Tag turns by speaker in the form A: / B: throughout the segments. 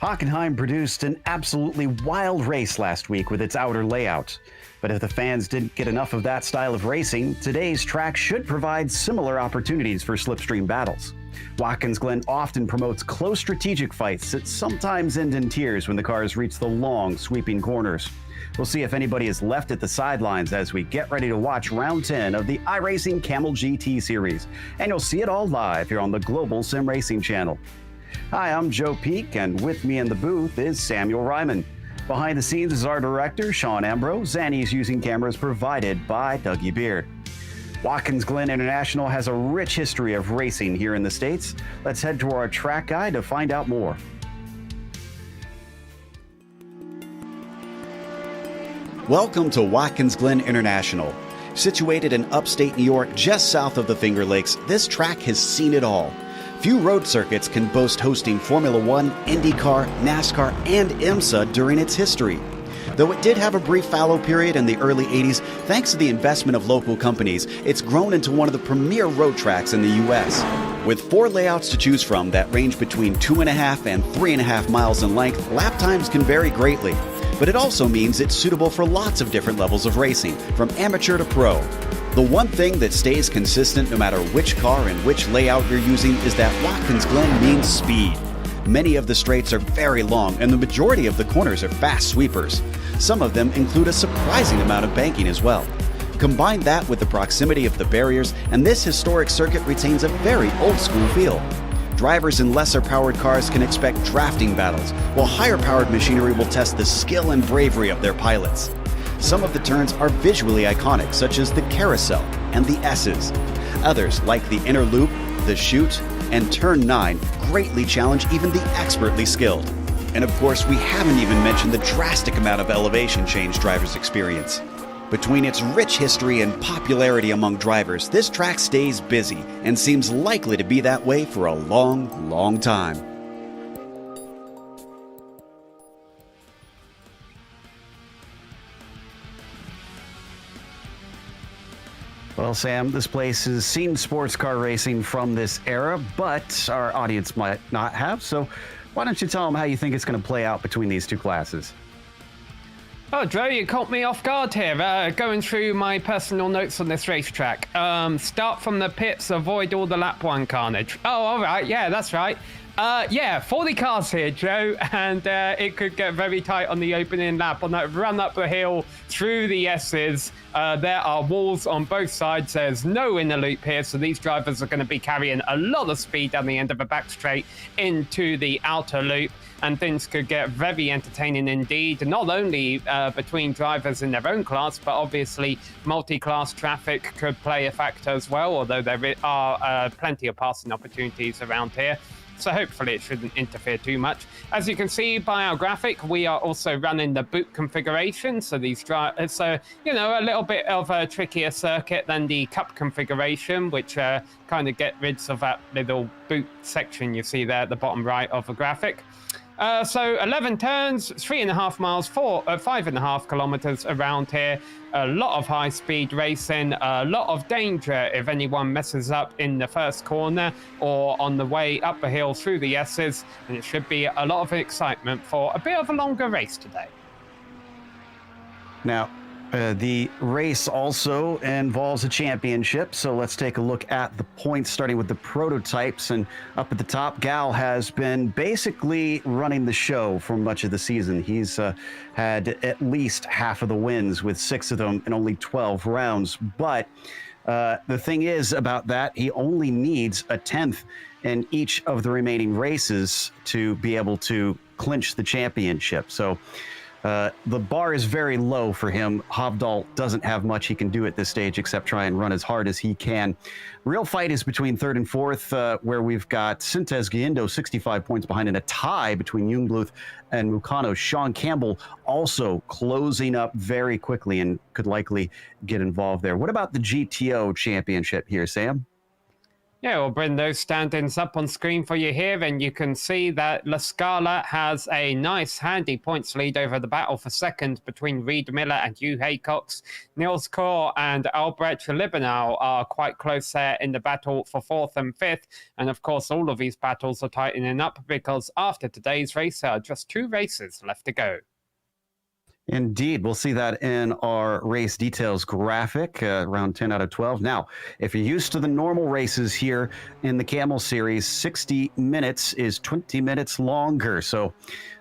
A: Hockenheim produced an absolutely wild race last week with its outer layout. But if the fans didn't get enough of that style of racing, today's track should provide similar opportunities for slipstream battles. Watkins Glen often promotes close strategic fights that sometimes end in tears when the cars reach the long, sweeping corners. We'll see if anybody is left at the sidelines as we get ready to watch round 10 of the iRacing Kamel GT series. And you'll see it all live here on the Global SimRacing channel. Hi, I'm Joe Peak, and with me in the booth is Samuel Ryman. Behind the scenes is our director, Sean Ambrose, and he's using cameras provided by Dougie Beard. Watkins Glen International has a rich history of racing here in the States. Let's head to our track guide to find out more. Welcome to Watkins Glen International. Situated in upstate New York, just south of the Finger Lakes, this track has seen it all. Few road circuits can boast hosting Formula One, IndyCar, NASCAR, and IMSA during its history. Though it did have a brief fallow period in the early 80s, thanks to the investment of local companies, it's grown into one of the premier road tracks in the U.S. With 4 layouts to choose from that range between 2.5 and 3.5 miles in length, lap times can vary greatly. But it also means it's suitable for lots of different levels of racing, from amateur to pro. The one thing that stays consistent no matter which car and which layout you're using is that Watkins Glen means speed. Many of the straights are very long, and the majority of the corners are fast sweepers. Some of them include a surprising amount of banking as well. Combine that with the proximity of the barriers, and this historic circuit retains a very old-school feel. Drivers in lesser-powered cars can expect drafting battles, while higher-powered machinery will test the skill and bravery of their pilots. Some of the turns are visually iconic, such as the carousel and the S's. Others, like the inner loop, the chute, and turn 9, greatly challenge even the expertly skilled. And of course, we haven't even mentioned the drastic amount of elevation change drivers experience. Between its rich history and popularity among drivers, this track stays busy and seems likely to be that way for a long, long time. Well, Sam, this place has seen sports car racing from this era, but our audience might not have. So why don't you tell them how you think it's going to play out between these two classes?
B: Oh, Joe, you caught me off guard here, going through my personal notes on this racetrack. Start from the pits, avoid all the lap 1 carnage. Oh, all right, yeah, that's right. 40 cars here, Joe, and it could get very tight on the opening lap. On that run up the hill through the S's, there are walls on both sides. There's no inner loop here, so these drivers are going to be carrying a lot of speed down the end of a back straight into the outer loop, and things could get very entertaining indeed, not only between drivers in their own class, but obviously multi-class traffic could play a factor as well, although there are plenty of passing opportunities around here. So hopefully it shouldn't interfere too much. As you can see by our graphic, we are also running the boot configuration. So these it's a little bit of a trickier circuit than the cup configuration, which kind of get rid of that little boot section you see there at the bottom right of the graphic. So 11 turns, 3.5 miles, 5.5 kilometers around here. A lot of high-speed racing, a lot of danger if anyone messes up in the first corner or on the way up the hill through the S's. And it should be a lot of excitement for a bit of a longer race today.
A: Now, the race also involves a championship, so let's take a look at the points, starting with the prototypes. And up at the top, Gal has been basically running the show for much of the season. He's had at least half of the wins, with 6 of them in only 12 rounds. But the thing is about that, he only needs a 10th in each of the remaining races to be able to clinch the championship. So the bar is very low for him. Hovdal doesn't have much he can do at this stage except try and run as hard as he can. Real fight is between 3rd and 4th, where we've got Sintez Guindo 65 points behind, and a tie between Jungbluth and Mukano. Sean Campbell also closing up very quickly and could likely get involved there. What about the GTO championship here, Sam?
B: Yeah, we'll bring those standings up on screen for you here, and you can see that La Scala has a nice, handy points lead over the battle for second between Reed Miller and Hugh Haycox. Niels Kaur and Albrecht Libenow are quite close there in the battle for fourth and fifth, and of course all of these battles are tightening up because after today's race, there are just 2 races left to go.
A: Indeed. We'll see that in our race details graphic, around 10 out of 12. Now, if you're used to the normal races here in the Camel Series, 60 minutes is 20 minutes longer. So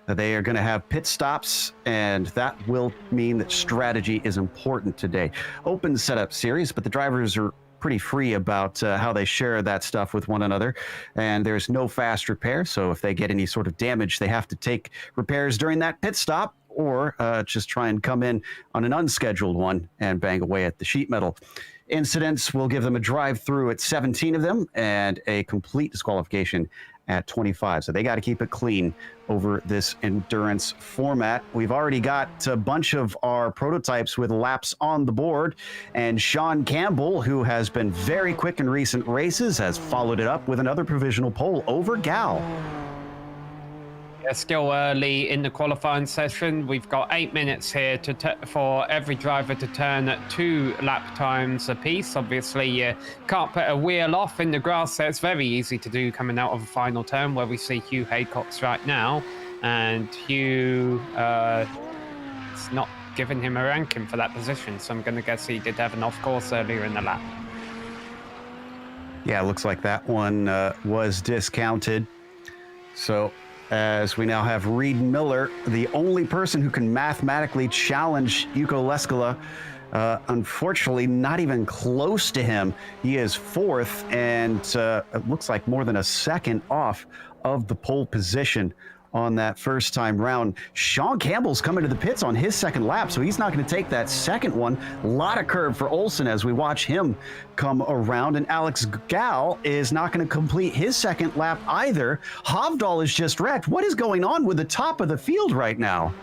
A: they are going to have pit stops, and that will mean that strategy is important today. Open setup series, but the drivers are pretty free about how they share that stuff with one another, and there's no fast repair. So if they get any sort of damage, they have to take repairs during that pit stop, or just try and come in on an unscheduled one and bang away at the sheet metal. Incidents will give them a drive-through at 17 of them and a complete disqualification at 25. So they got to keep it clean over this endurance format. We've already got a bunch of our prototypes with laps on the board, and Sean Campbell, who has been very quick in recent races, has followed it up with another provisional pole over Gal.
B: Still early in the qualifying session. We've got 8 minutes here for every driver to turn at 2 lap times apiece. Obviously, you can't put a wheel off in the grass, so it's very easy to do coming out of a final turn where we see Hugh Haycox right now. And Hugh, it's not giving him a ranking for that position, so I'm going to guess he did have an off course earlier in the lap.
A: Yeah, it looks like that one was discounted. So as we now have Reed Miller, the only person who can mathematically challenge Yuko Leskala. Unfortunately, not even close to him. He is fourth, and it looks like more than a second off of the pole position on that first time round. Sean Campbell's coming to the pits on his second lap, so he's not going to take that second one. A lot of curve for Olsen as we watch him come around, and Alex Gal is not going to complete his second lap either. Hovdal is just wrecked. What is going on with the top of the field right now?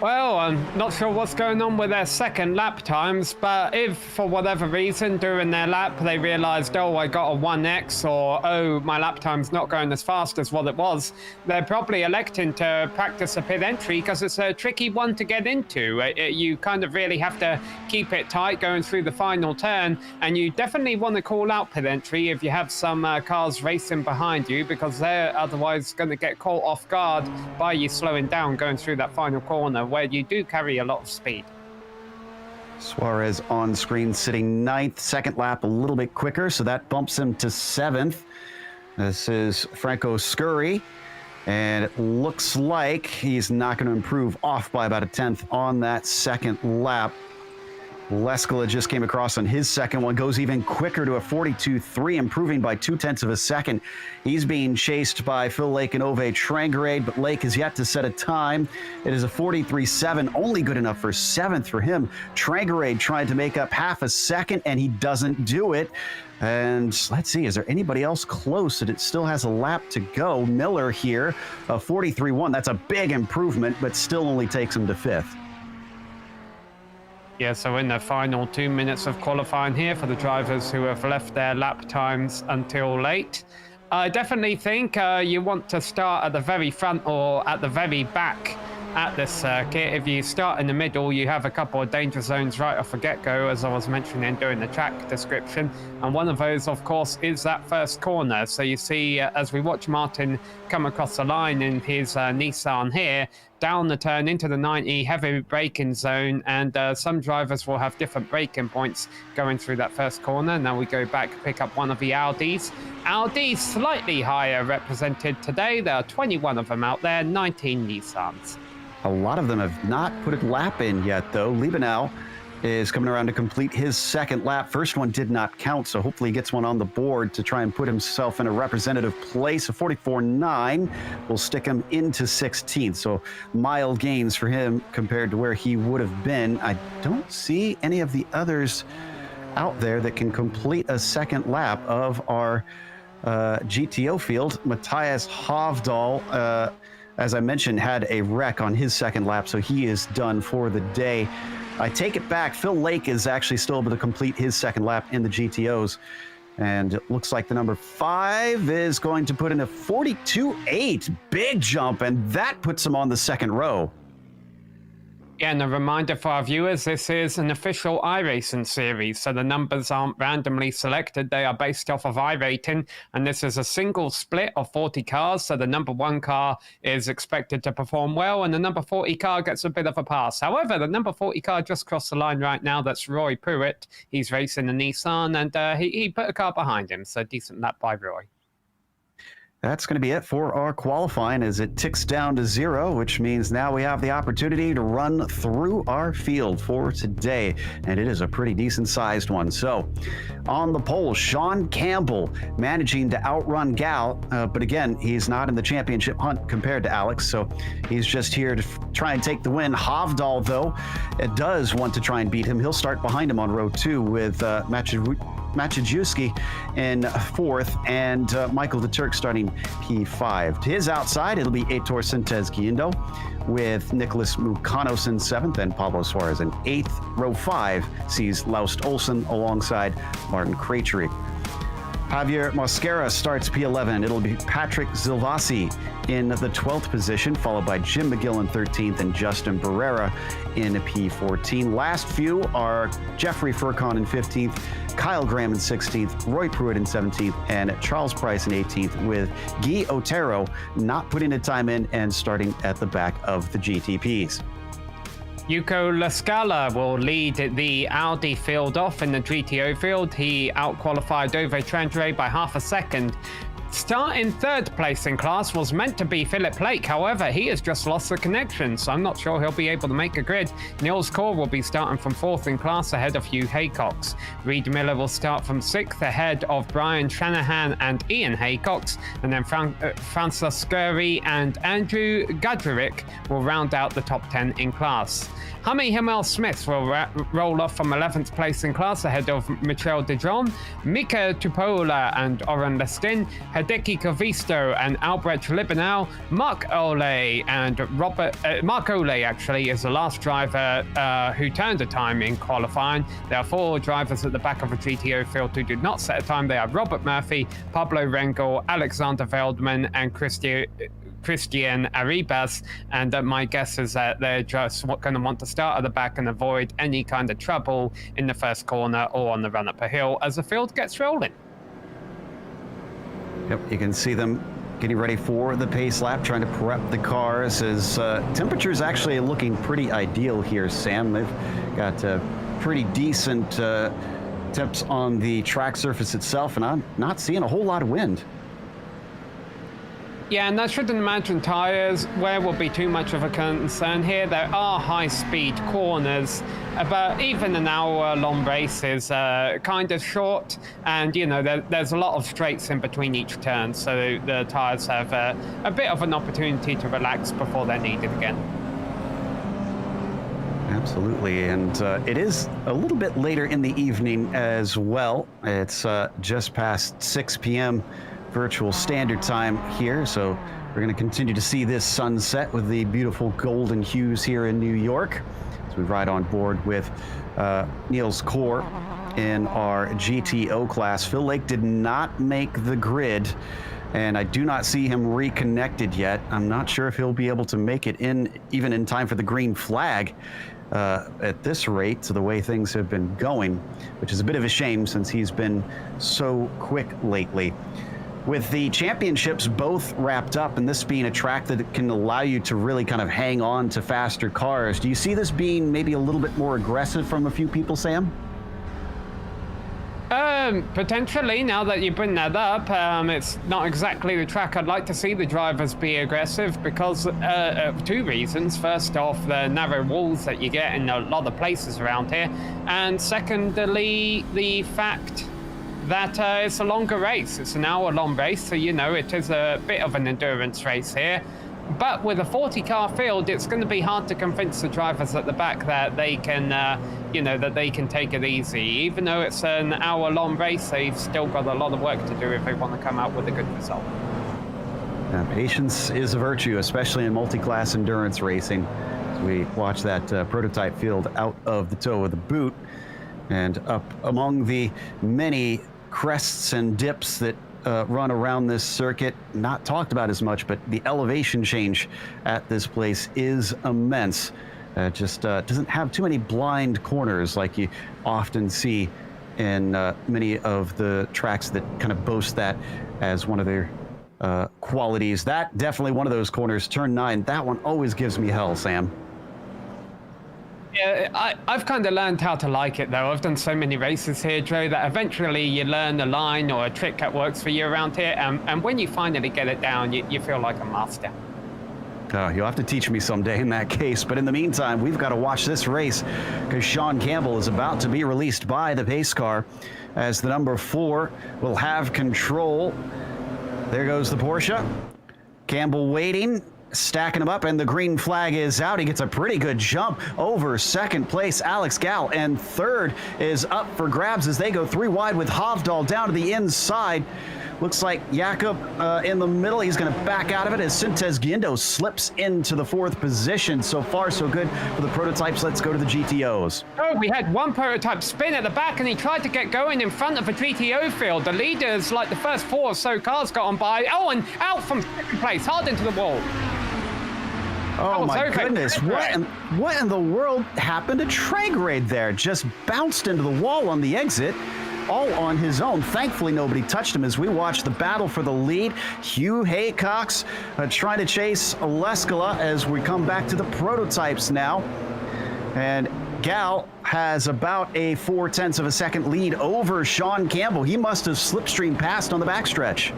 B: Well, I'm not sure what's going on with their second lap times, but if for whatever reason during their lap they realized, oh, I got a 1x, or oh, my lap time's not going as fast as what it was, they're probably electing to practice a pit entry because it's a tricky one to get into. You kind of really have to keep it tight going through the final turn, and you definitely want to call out pit entry if you have some cars racing behind you, because they're otherwise going to get caught off guard by you slowing down going through that final corner, where you do carry a lot of speed.
A: Suarez on screen sitting ninth, second lap a little bit quicker, so that bumps him to seventh. This is Franco Scurry, and it looks like he's not going to improve off by about a tenth on that second lap. Leskala just came across on his second one, goes even quicker to a 42.3, improving by 0.2 of a second. He's being chased by Phil Lake and Ove Trangerade, but Lake has yet to set a time. It is a 43.7, only good enough for seventh for him. Trangerade trying to make up half a second, and he doesn't do it. And let's see, is there anybody else close? It still has a lap to go. Miller here, a 43.1. That's a big improvement, but still only takes him to fifth.
B: Yeah, so in the final 2 minutes of qualifying here for the drivers who have left their lap times until late, I definitely think you want to start at the very front or at the very back at this circuit. If you start in the middle, you have a couple of danger zones right off the get-go, as I was mentioning during the track description, and one of those, of course, is that first corner. So you see, as we watch Martin come across the line in his Nissan here, down the turn into the 90, heavy braking zone, and some drivers will have different braking points going through that first corner. Now we go back, pick up one of the Audis. Audi slightly higher represented today. There are 21 of them out there, 19 Nissans.
A: A lot of them have not put a lap in yet, though. Liebenau is coming around to complete his second lap. First one did not count, so hopefully he gets one on the board to try and put himself in a representative place. A 44.9 will stick him into 16th, so mild gains for him compared to where he would have been. I don't see any of the others out there that can complete a second lap of our GTO field. Matthias Hovdal, as I mentioned, had a wreck on his second lap, so he is done for the day. I take it back. Phil Lake is actually still able to complete his second lap in the GTOs. And it looks like the number 5 is going to put in a 42.8. Big jump, and that puts him on the second row.
B: Yeah, and a reminder for our viewers, this is an official iRacing series, so the numbers aren't randomly selected. They are based off of iRating, and this is a single split of 40 cars, so the number 1 car is expected to perform well, and the number 40 car gets a bit of a pass. However, the number 40 car just crossed the line right now. That's Roy Pruitt. He's racing a Nissan, and he put a car behind him, so decent lap by Roy.
A: That's going to be it for our qualifying as it ticks down to 0, which means now we have the opportunity to run through our field for today. And it is a pretty decent sized one. So on the pole, Sean Campbell managing to outrun Gal. But again, he's not in the championship hunt compared to Alex. So he's just here to try and take the win. Hovdal, though, does want to try and beat him. He'll start behind him on row 2 with Maciejewski in 4th, and Michael de Turk starting P5. To his outside, it'll be Heitor Sintez Guindo with Nicholas Mucanos in 7th and Pablo Suarez in 8th. Row 5 sees Laust Olsen alongside Martin Krejcik. Javier Mosquera starts P11. It'll be Patrick Zilvasi in the 12th position, followed by Jim McGill in 13th and Justin Barrera in P14. Last few are Jeffrey Furcon in 15th, Kyle Graham in 16th, Roy Pruitt in 17th, and Charles Price in 18th, with Guy Otero not putting a time in and starting at the back of the GTPs.
B: Yuko Lascala will lead the Audi field off in the GTO field. He outqualified Ove Trendre by half a second. Starting 3rd place in class was meant to be Philip Lake. However, he has just lost the connection, so I'm not sure he'll be able to make a grid. Niels Kaur will be starting from 4th in class ahead of Hugh Haycox. Reed Miller will start from 6th ahead of Brian Shanahan and Ian Haycox. And then Francis Scurry and Andrew Gadrick will round out the top 10 in class. Hami Himmel Smith will roll off from 11th place in class ahead of Michel Dijon, Mika Tupola and Oren Lestin, Hideki Kavisto and Albrecht Libenau, Mark Ole and Mark Ole actually is the last driver who turned a time in qualifying. There are 4 drivers at the back of a GTO field who did not set a time. They are Robert Murphy, Pablo Rengel, Alexander Veldman and Christian Arribas, and my guess is that they're just going to want to start at the back and avoid any kind of trouble in the first corner or on the run up a hill as the field gets rolling.
A: Yep, you can see them getting ready for the pace lap, trying to prep the cars as temperatures actually looking pretty ideal here, Sam. They've got pretty decent temps on the track surface itself, and I'm not seeing a whole lot of wind.
B: Yeah, and I shouldn't imagine tyres where will be too much of a concern here. There are high-speed corners, but even an hour-long race is kind of short, and you know there's a lot of straights in between each turn, so the tyres have a bit of an opportunity to relax before they're needed again.
A: Absolutely, and it is a little bit later in the evening as well. It's just past 6 p.m. virtual standard time here, so we're going to continue to see this sunset with the beautiful golden hues here in New York as we ride on board with Niels Kaur in our GTO class. Phil Lake did not make the grid, and I do not see him reconnected yet. I'm not sure if he'll be able to make it in even in time for the green flag at this rate, to the way things have been going, which is a bit of a shame since he's been so quick lately. With the championships both wrapped up, and this being a track that can allow you to really kind of hang on to faster cars, do you see this being maybe a little bit more aggressive from a few people, Sam?
B: Potentially, now that you bring that up, it's not exactly the track I'd like to see the drivers be aggressive because of 2 reasons. First off, the narrow walls that you get in a lot of places around here, and secondly, the fact that it's a longer race. It's an hour-long race, so you know it is a bit of an endurance race here. But with a 40-car field, it's going to be hard to convince the drivers at the back that they can, that they can take it easy. Even though it's an hour-long race, they've still got a lot of work to do if they want to come out with a good result.
A: Patience is a virtue, especially in multi-class endurance racing. As we watch that prototype field out of the toe of the boot and up among the many crests and dips that run around this circuit. Not talked about as much, but the elevation change at this place is immense. Just doesn't have too many blind corners like you often see in many of the tracks that kind of boast that as one of their qualities. That definitely one of those corners, turn 9. That one always gives me hell, Sam.
B: Yeah, I've kind of learned how to like it, though. I've done so many races here, Joe, that eventually you learn a line or a trick that works for you around here, and when you finally get it down, you feel like a master.
A: You'll have to teach me someday in that case, but in the meantime, we've got to watch this race because Sean Campbell is about to be released by the pace car as the number 4 will have control. There goes the Porsche. Campbell waiting, stacking them up, and the green flag is out. He gets a pretty good jump over second place, Alex Gal, and third is up for grabs as they go 3 wide with Hovdal down to the inside. Looks like Jakob in the middle. He's going to back out of it as Sintez Guindo slips into the 4th position. So far, so good for the prototypes. Let's go to the GTOs.
B: Oh, we had one prototype spin at the back, and he tried to get going in front of a GTO field. The leaders, like the first 4 or so cars, got on by. Oh, and out from second place, hard into the wall.
A: Oh my goodness, what in the world happened to Tragrade there? Just bounced into the wall on the exit, all on his own. Thankfully, nobody touched him as we watch the battle for the lead. Hugh Haycox trying to chase Leskala as we come back to the prototypes now. And Gal has about a 0.4 of a second lead over Sean Campbell. He must have slipstream passed on the backstretch.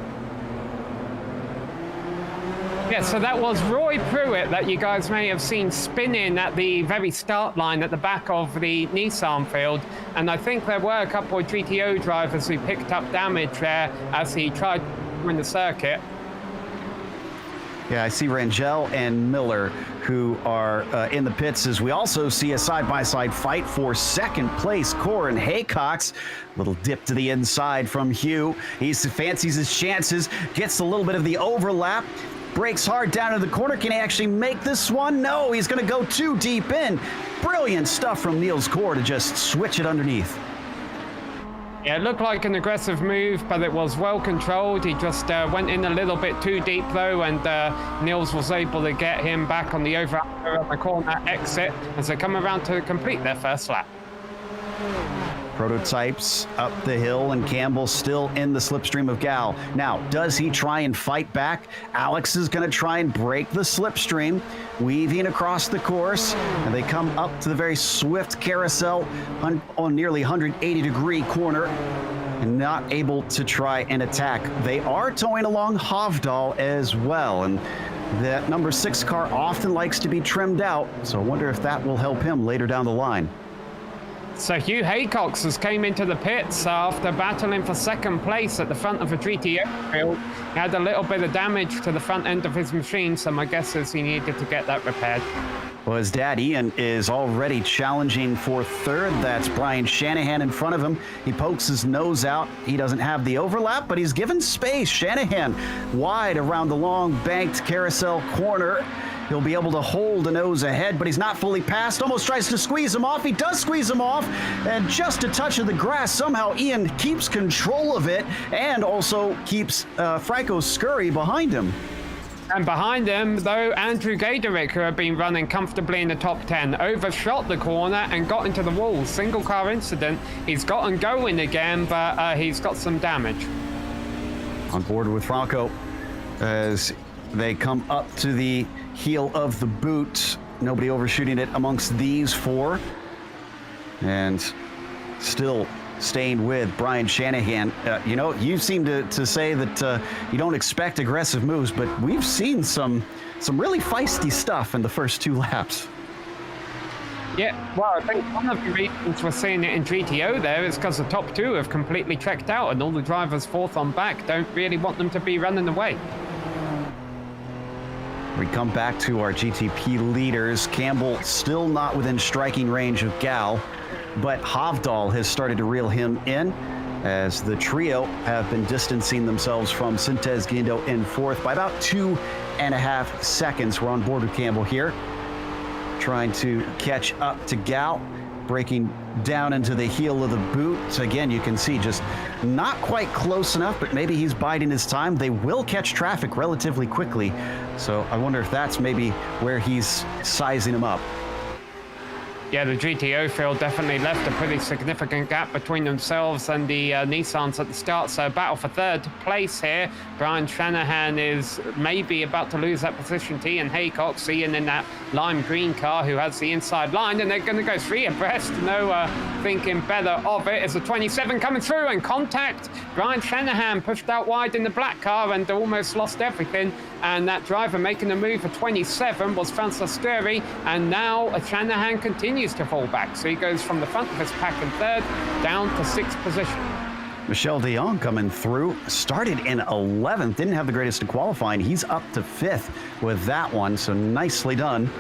B: Yeah, so that was Roy Pruitt that you guys may have seen spinning at the very start line at the back of the Nissan field. And I think there were a couple of GTO drivers who picked up damage there as he tried to win the circuit.
A: Yeah, I see Rangel and Miller who are in the pits as we also see a side-by-side fight for second place. Corin Haycox, little dip to the inside from Hugh. He fancies his chances, gets a little bit of the overlap. Breaks hard down into the corner. Can he actually make this one? No, he's going to go too deep in. Brilliant stuff from Niels Core to just switch it underneath.
B: Yeah, it looked like an aggressive move, but it was well controlled. He just went in a little bit too deep, though, and Niels was able to get him back on the over on the corner exit as they come around to complete their first lap.
A: Prototypes up the hill, and Campbell still in the slipstream of Gal. Now, does he try and fight back? Alex is going to try and break the slipstream, weaving across the course, and they come up to the very swift carousel on nearly 180-degree corner, and not able to try and attack. They are towing along Hovdal as well, and that number 6 car often likes to be trimmed out, so I wonder if that will help him later down the line.
B: So Hugh Haycox has came into the pits after battling for second place at the front of a GTO field. He had a little bit of damage to the front end of his machine, so my guess is he needed to get that repaired.
A: Well, his dad, Ian, is already challenging for third. That's Brian Shanahan in front of him. He pokes his nose out. He doesn't have the overlap, but he's given space. Shanahan wide around the long banked carousel corner. He'll be able to hold a nose ahead, but he's not fully passed. Almost tries to squeeze him off. He does squeeze him off, and just a touch of the grass. Somehow Ian keeps control of it and also keeps Franco Scurry behind him.
B: And behind him, though, Andrew Gaderick, who had been running comfortably in the top 10, overshot the corner and got into the wall. Single car incident. He's gotten going again, but he's got some damage.
A: On board with Franco as they come up to the heel of the boot. Nobody overshooting it amongst these 4. And still staying with Brian Shanahan. You know, you seem to say that you don't expect aggressive moves, but we've seen some really feisty stuff in the first 2 laps.
B: Yeah, well, I think one of the reasons we're seeing it in GTO there is because the top 2 have completely trekked out, and all the drivers 4th on back don't really want them to be running away.
A: We come back to our GTP leaders. Campbell still not within striking range of Gal, but Hovdal has started to reel him in as the trio have been distancing themselves from Sintez Guindo in 4th by about 2.5 seconds. We're on board with Campbell here, trying to catch up to Gal. breaking down into the heel of the boot. So again, you can see just not quite close enough, but maybe he's biding his time. They will catch traffic relatively quickly. So I wonder if that's maybe where he's sizing him up.
B: Yeah, the GTO field definitely left a pretty significant gap between themselves and the Nissans at the start. So battle for third place here. Brian Shanahan is maybe about to lose that position to Ian Haycock, seeing in that lime green car who has the inside line, and they're going to go 3 abreast. No thinking better of it. It's a 27 coming through and contact. Brian Shanahan pushed out wide in the black car and almost lost everything. And that driver making the move for 27 was Francis Sturry, and now Shanahan continues to fall back. So he goes from the front of his pack in third down to 6th position.
A: Michel de Jong coming through, started in 11th, didn't have the greatest in qualifying. He's up to 5th with that one, so nicely done.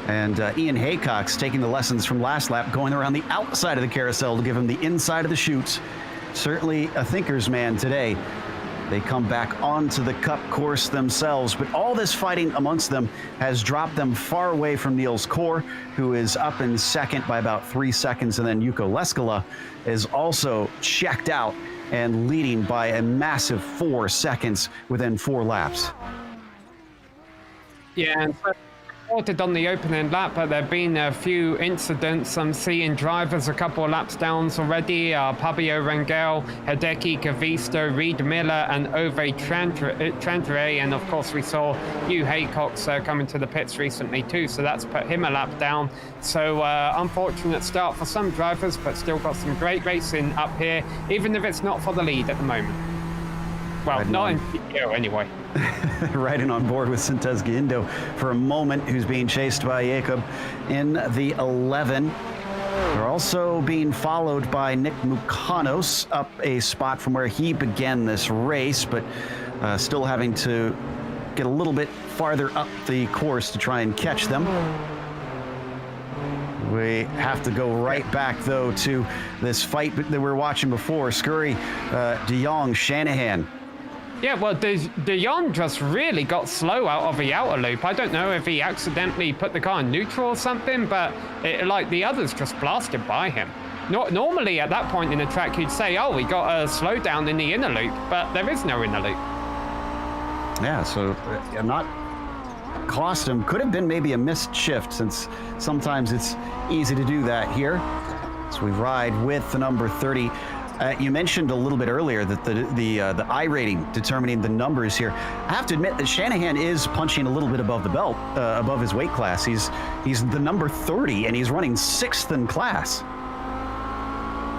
A: And Ian Haycock's taking the lessons from last lap, going around the outside of the carousel to give him the inside of the chutes. Certainly a thinker's man today. They come back onto the Cup course themselves, but all this fighting amongst them has dropped them far away from Niels Kor, who is up in second by about 3 seconds, and then Yuko Leskala is also checked out and leading by a massive 4 seconds within 4 laps.
B: Yeah, and reported on the opening lap, but there have been a few incidents. I'm seeing drivers a couple of laps downs already. Pabio Rangel, Hideki Kavisto, Reed Miller, and Ove Chandre. And of course, we saw Hugh Haycock's coming to the pits recently too, so that's put him a lap down. So unfortunate start for some drivers, but still got some great racing up here, even if it's not for the lead at the moment. Well, not in PTO anyway.
A: Riding on board with Sintez Guindo for a moment, who's being chased by Jacob in the 11. They're also being followed by Nick Mukanos, up a spot from where he began this race, but still having to get a little bit farther up the course to try and catch them. We have to go right back, though, to this fight that we were watching before. Scurry, de Jong, Shanahan.
B: Yeah, well, de Jong just really got slow out of the outer loop. I don't know if he accidentally put the car in neutral or something, but like the others just blasted by him. Normally at that point in the track, you'd say, oh, he got a slowdown in the inner loop, but there is no inner loop.
A: Yeah, so not cost him. Could have been maybe a missed shift, since sometimes it's easy to do that here. So we ride with the number 30. You mentioned a little bit earlier that the iRating determining the numbers here. I have to admit that Shanahan is punching a little bit above the belt, above his weight class. He's the number 30, and he's running 6th in class.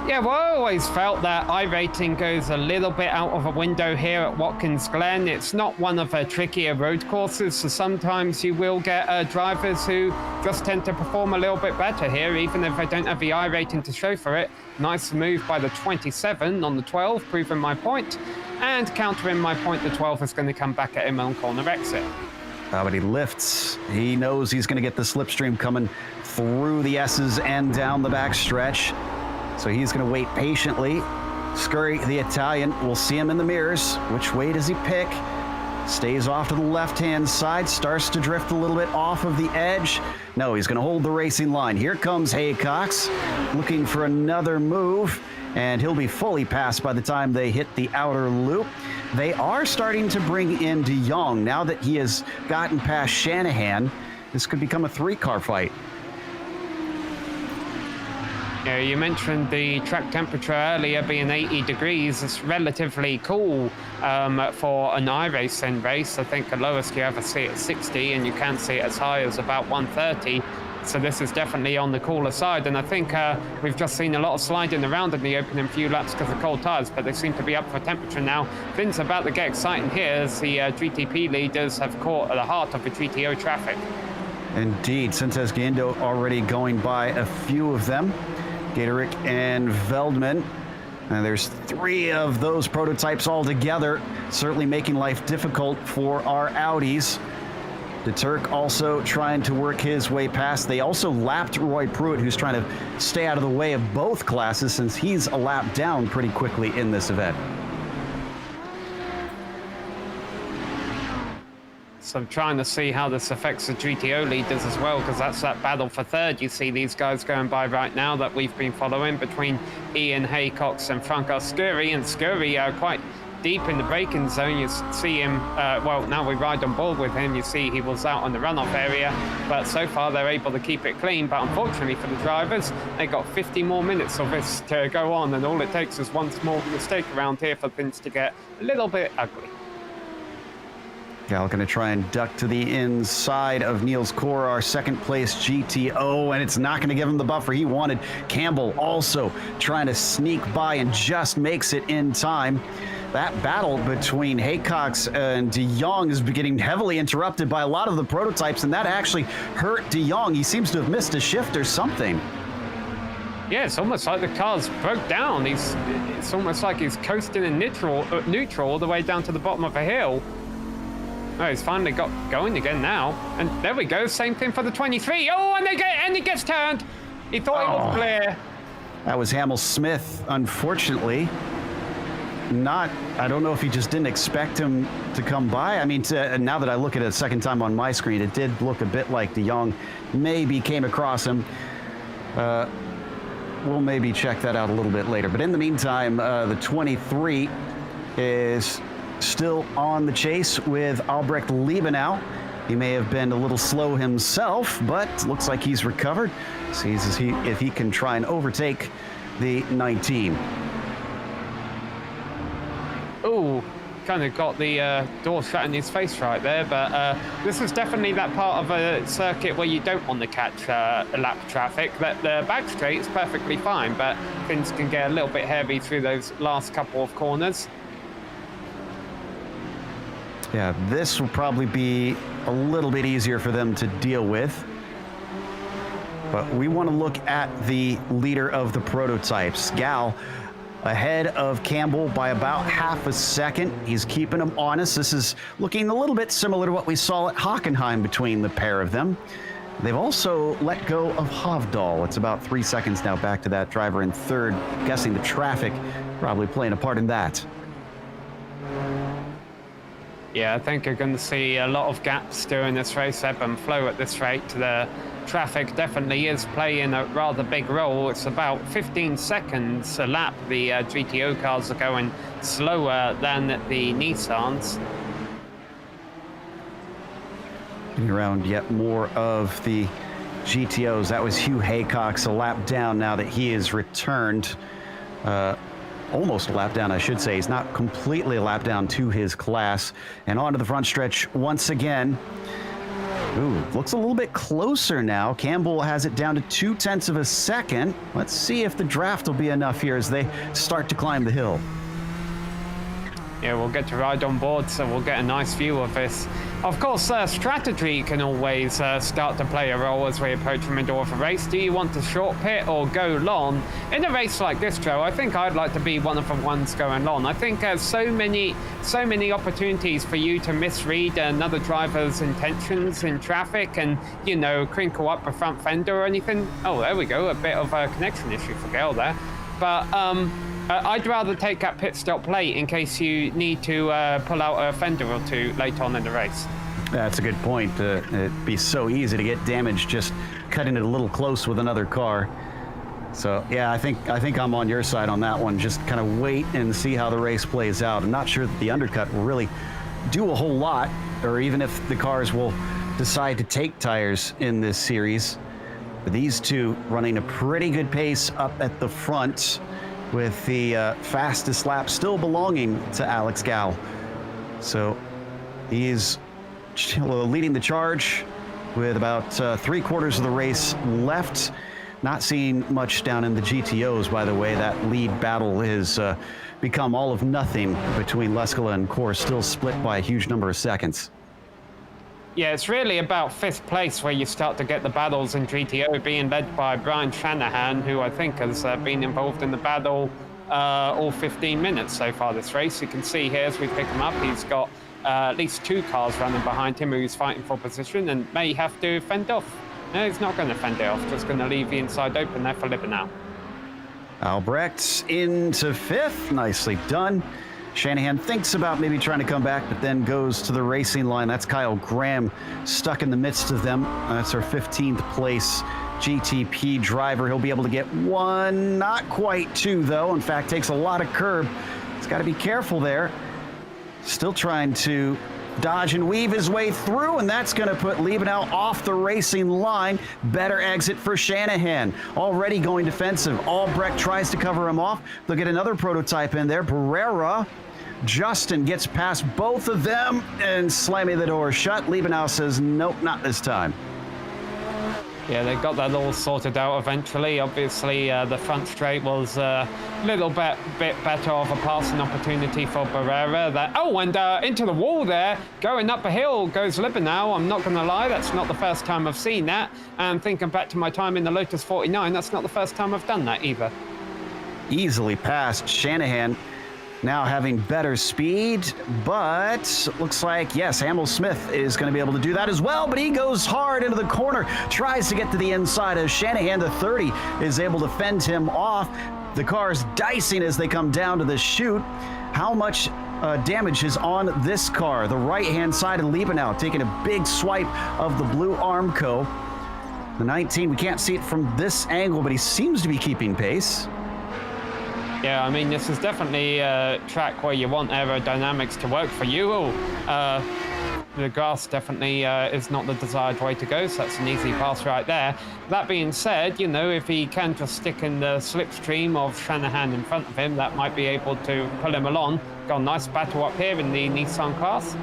B: Yeah, well, I always felt that iRating goes a little bit out of a window here at Watkins Glen. It's not one of the trickier road courses, so sometimes you will get drivers who just tend to perform a little bit better here, even if they don't have the iRating to show for it. Nice move by the 27 on the 12, proving my point. And countering my point, the 12 is going to come back at him on corner exit.
A: But he lifts. He knows he's going to get the slipstream coming through the S's and down the back stretch. So he's going to wait patiently. Scurry, the Italian, we'll see him in the mirrors. Which way does he pick? Stays off to the left-hand side, starts to drift a little bit off of the edge. No, he's going to hold the racing line. Here comes Haycox, looking for another move, and he'll be fully passed by the time they hit the outer loop. They are starting to bring in de Jong. Now that he has gotten past Shanahan, this could become a 3-car fight.
B: Yeah, you mentioned the track temperature earlier being 80 degrees. It's relatively cool for an iRacing race. I think the lowest you ever see at 60, and you can see it as high as about 130. So this is definitely on the cooler side. And I think we've just seen a lot of sliding around in the opening few laps because of cold tires, but they seem to be up for temperature now. Things are about to get exciting here as the GTP leaders have caught at the heart of the GTO traffic.
A: Indeed, Sintez Guindo already going by a few of them. Gatorich and Veldman. And there's 3 of those prototypes all together, certainly making life difficult for our Audis. De Turk also trying to work his way past. They also lapped Roy Pruitt, who's trying to stay out of the way of both classes, since he's a lap down pretty quickly in this event.
B: So I'm trying to see how this affects the GTO leaders as well, because that's that battle for third. You see these guys going by right now that we've been following between Ian Haycox and Franco Scurry, and Scurry quite deep in the braking zone. You see him, well, now we ride on board with him. You see he was out on the runoff area, but so far they're able to keep it clean. But unfortunately for the drivers, they got 50 more minutes of this to go on, and all it takes is one small mistake around here for things to get a little bit ugly.
A: Gal going to try and duck to the inside of Niels Core, our second place GTO, and it's not going to give him the buffer he wanted. Campbell also trying to sneak by and just makes it in time. That battle between Haycox and De Jong is getting heavily interrupted by a lot of the prototypes, and that actually hurt De Jong. He seems to have missed a shift or something.
B: Yeah, it's almost like the car's broke down. It's almost like he's coasting in neutral all the way down to the bottom of a hill. Oh, he's finally got going again now. And there we go, same thing for the 23. Oh, and he gets turned. He thought it was clear.
A: That was Hamill Smith, unfortunately. I don't know if he just didn't expect him to come by. I mean, now that I look at it a second time on my screen, it did look a bit like De Jong maybe came across him. We'll maybe check that out a little bit later. But in the meantime, the 23 is still on the chase with Albrecht Liebenau. He may have been a little slow himself, but looks like he's recovered. Sees if he can try and overtake the 19.
B: Oh, kind of got the door shut in his face right there, but this is definitely that part of a circuit where you don't want to catch lap traffic. That the back straight is perfectly fine, but things can get a little bit heavy through those last couple of corners.
A: Yeah, this will probably be a little bit easier for them to deal with. But we want to look at the leader of the prototypes. Gal ahead of Campbell by about half a second. He's keeping him honest. This is looking a little bit similar to what we saw at Hockenheim between the pair of them. They've also let go of Hovdal. It's about 3 seconds now back to that driver in third. I'm guessing the traffic probably playing a part in that.
B: Yeah, I think you're going to see a lot of gaps during this race, ebb and flow at this rate. The traffic definitely is playing a rather big role. It's about 15 seconds a lap. The GTO cars are going slower than the Nissans.
A: Around yet more of the GTOs. That was Hugh Haycox, a lap down now that he is returned. Almost a lap down, I should say. He's not completely a lap down to his class. And onto the front stretch once again. Ooh, looks a little bit closer now. Campbell has it down to 0.2 of a second. Let's see if the draft will be enough here as they start to climb the hill.
B: Yeah, we'll get to ride on board, so we'll get a nice view of this. Of course, strategy can always start to play a role as we approach the middle of a race. Do you want to short pit or go long? In a race like this, Joe, I think I'd like to be one of the ones going long. I think there's so many opportunities for you to misread another driver's intentions in traffic and, you know, crinkle up a front fender or anything. Oh, there we go, a bit of a connection issue for Gale there. But I'd rather take that pit stop late in case you need to pull out a fender or two later on in the race.
A: That's a good point. It'd be so easy to get damaged just cutting it a little close with another car. So yeah, I think I'm on your side on that one. Just kind of wait and see how the race plays out. I'm not sure that the undercut will really do a whole lot, or even if the cars will decide to take tires in this series. But these two running a pretty good pace up at the front, with the fastest lap still belonging to Alex Gal. So he is leading the charge with about 3/4 of the race left. Not seeing much down in the GTOs, by the way. That lead battle has become all of nothing between Leskala and Core, still split by a huge number of seconds.
B: Yeah, it's really about 5th place where you start to get the battles in GTO, being led by Brian Shanahan, who I think has been involved in the battle all 15 minutes so far this race. You can see here as we pick him up, he's got at least 2 cars running behind him who's fighting for position and may have to fend off. No, he's not going to fend it off, just going to leave the inside open there for Liebenau.
A: Albrecht into 5th, nicely done. Shanahan thinks about maybe trying to come back, but then goes to the racing line. That's Kyle Graham stuck in the midst of them. That's our 15th place GTP driver. He'll be able to get one, not quite two though. In fact, takes a lot of curb. He's got to be careful there. Still trying to dodge and weave his way through, and that's going to put Liebenau off the racing line. Better exit for Shanahan. Already going defensive. Albrecht tries to cover him off. They'll get another prototype in there. Barrera. Justin gets past both of them and slamming the door shut. Liebenau says, nope, not this time.
B: Yeah, they got that all sorted out eventually. Obviously, the front straight was a little bit better of a passing opportunity for Barrera. And into the wall there, going up a hill goes Liebenau. I'm not going to lie, that's not the first time I've seen that. And thinking back to my time in the Lotus 49, that's not the first time I've done that either. Easily
A: past Shanahan. Now having better speed, but looks like, yes, Hamill Smith is going to be able to do that as well, but he goes hard into the corner, tries to get to the inside as Shanahan, the 30, is able to fend him off. The car's dicing as they come down to the chute. How much damage is on this car? The right-hand side of Liebenau taking a big swipe of the blue Armco. The 19, we can't see it from this angle, but he seems to be keeping pace. Yeah, I mean, this is definitely a track where you want aerodynamics to work for you. The grass definitely is not the desired way to go, so that's an easy pass right there. That being said, you know, if he can just stick in the slipstream of Shanahan in front of him, that might be able to pull him along. Got a nice battle up here in the Nissan class.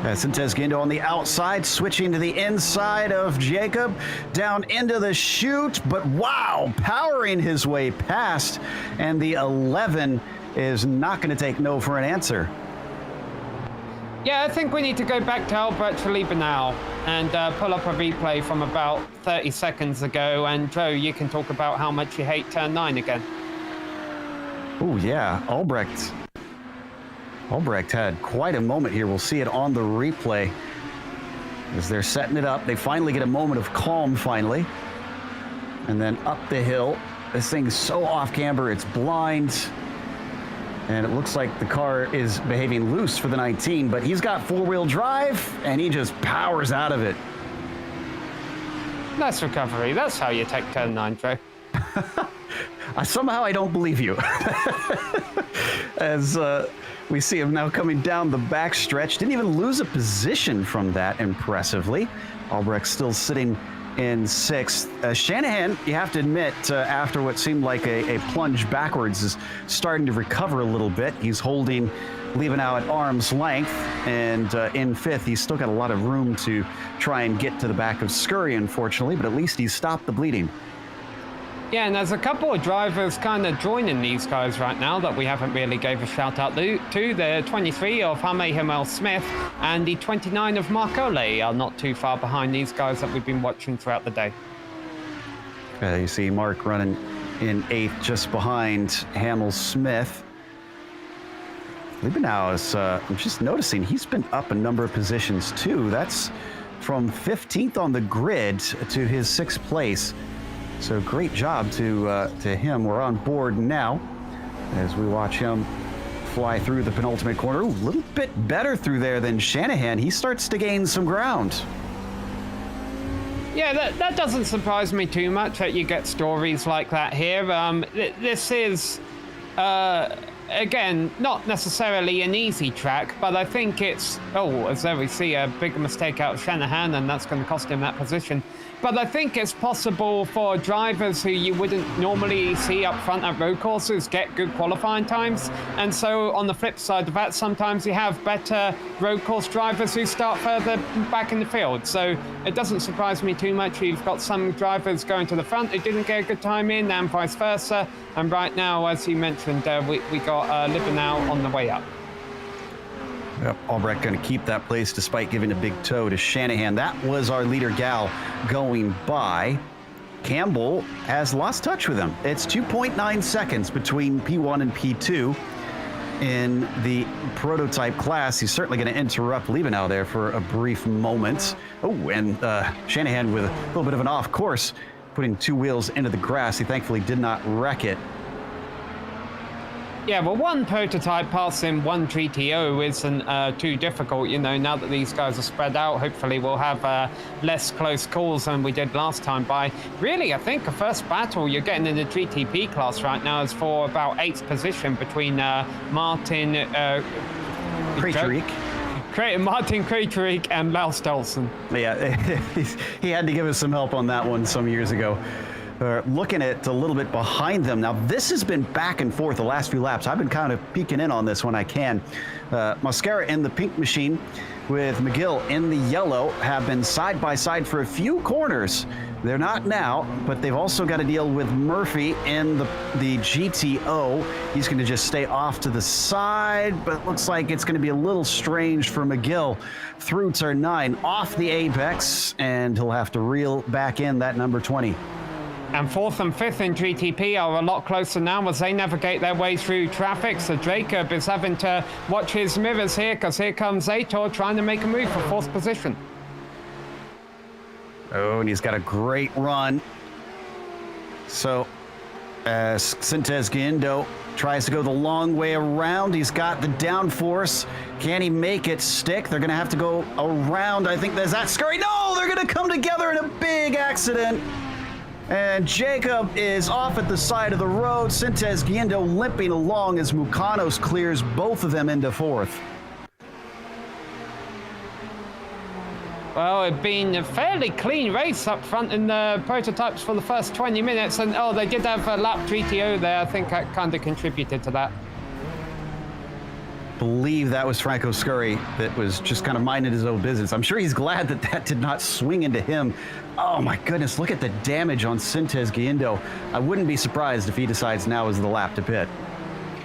A: Sintez Guindo on the outside, switching to the inside of Jacob, down into the chute, but wow, powering his way past, and the 11 is not going to take no for an answer. Yeah, I think we need to go back to Albert Liebenau and pull up a replay from about 30 seconds ago, and Joe, you can talk about how much you hate turn 9 again. Oh yeah, Albrecht had quite a moment here. We'll see it on the replay as they're setting it up. They finally get a moment of calm finally. And then up the hill. This thing's so off camber, it's blind. And it looks like the car is behaving loose for the 19, but he's got four-wheel drive and he just powers out of it. Nice recovery. That's how you take turn 9, Joe. Somehow I don't believe you. As we see him now coming down the back stretch. Didn't even lose a position from that, impressively. Albrecht still sitting in 6th. Shanahan, you have to admit, after what seemed like a plunge backwards, is starting to recover a little bit. He's holding Liebenau at arm's length, and in 5th, he's still got a lot of room to try and get to the back of Scurry, unfortunately, but at least he's stopped the bleeding. Yeah, and there's a couple of drivers kind of joining these guys right now that we haven't really gave a shout out to. The 23 of Jaime Himel Smith and the 29 of Mark Ole are not too far behind these guys that we've been watching throughout the day. You see Mark running in 8th just behind Hamill Smith. Liebenau is, I'm just noticing, he's been up a number of positions too. That's from 15th on the grid to his 6th place. So great job to him. We're on board now as we watch him fly through the penultimate corner. Ooh, a little bit better through there than Shanahan. He starts to gain some ground. Yeah, that doesn't surprise me too much that you get stories like that here. This is, again, not necessarily an easy track, but I think it's, as there we see a big mistake out of Shanahan, and that's going to cost him that position. But I think it's possible for drivers who you wouldn't normally see up front at road courses get good qualifying times. And so on the flip side of that, sometimes you have better road course drivers who start further back in the field. So it doesn't surprise me too much. You've got some drivers going to the front who didn't get a good time in, and vice versa. And right now, as you mentioned, we got Liebenau on the way up. Yep, Albrecht going to keep that place despite giving a big toe to Shanahan. That was our leader gal going by. Campbell has lost touch with him. It's 2.9 seconds between P1 and P2 in the prototype class. He's certainly going to interrupt Liebenau there for a brief moment. Oh, and Shanahan with a little bit of an off course, putting two wheels into the grass. He thankfully did not wreck it.
B: Yeah, well, one prototype passing one GTO isn't too difficult, you know, now that these guys are spread out. Hopefully we'll have less close calls than we did last time by. Really, I think the first battle you're getting in the GTP class right now is for about 8th position between Martin... Martin Kreiterik and Lal Stelson.
A: Yeah, he had to give us some help on that one some years ago. Looking at a little bit behind them. Now, this has been back and forth the last few laps. I've been kind of peeking in on this when I can. Mascara in the pink machine with McGill in the yellow have been side by side for a few corners. They're not now, but they've also got to deal with Murphy in the GTO. He's going to just stay off to the side, but looks like it's going to be a little strange for McGill through turn 9, off the apex, and he'll have to reel back in that number 20.
B: And 4th and 5th in GTP are a lot closer now as they navigate their way through traffic. So Jacob is having to watch his mirrors here because here comes Aitor trying to make a move for 4th position.
A: Oh, and he's got a great run. So as Sintez Guindo tries to go the long way around, he's got the downforce. Can he make it stick? They're going to have to go around. I think there's that scurry. No, they're going to come together in a big accident. And Jacob is off at the side of the road. Sintez Guindo limping along as Mukanos clears both of them into 4th.
B: Well, it's been a fairly clean race up front in the prototypes for the first 20 minutes. And, oh, they did have a lap GTO there. I think that kind of contributed to that. Believe
A: that was Franco Scurry that was just kind of minding his own business. I'm sure he's glad that that did not swing into him. Oh my goodness, look at the damage on Sintez Guindo. I wouldn't be surprised if he decides now is the lap to pit.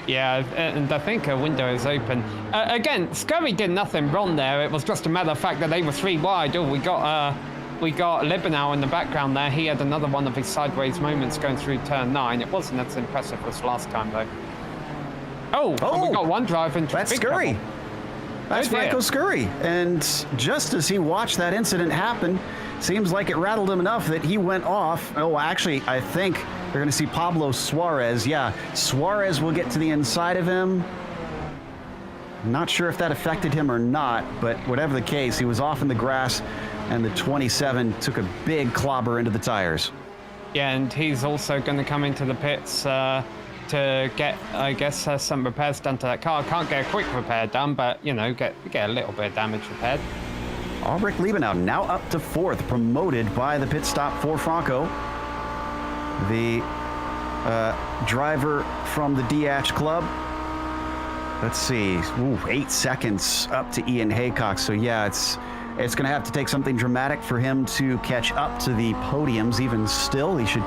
B: Yeah, and I think a window is open. Again, Scurry did nothing wrong there. It was just a matter of fact that they were 3 wide. Oh, we got Libanow in the background there. He had another one of his sideways moments going through turn 9. It wasn't as impressive as last time though. Oh, we got one driver into
A: that's Scurry. That's Franco Scurry. And just as he watched that incident happen, seems like it rattled him enough that he went off. Oh, actually, I think they're going to see Pablo Suarez. Yeah, Suarez will get to the inside of him. Not sure if that affected him or not, but whatever the case, he was off in the grass, and the 27 took a big clobber into the tires.
B: Yeah, and he's also going to come into the pits to get, I guess, some repairs done to that car. Can't get a quick repair done, but, you know, get a little bit of damage repaired.
A: Ulrich Liebenau now up to 4th, promoted by the pit stop for Franco. The driver from the DH Club. Let's see, 8 seconds up to Ian Haycock. So yeah, it's going to have to take something dramatic for him to catch up to the podiums. Even still, he should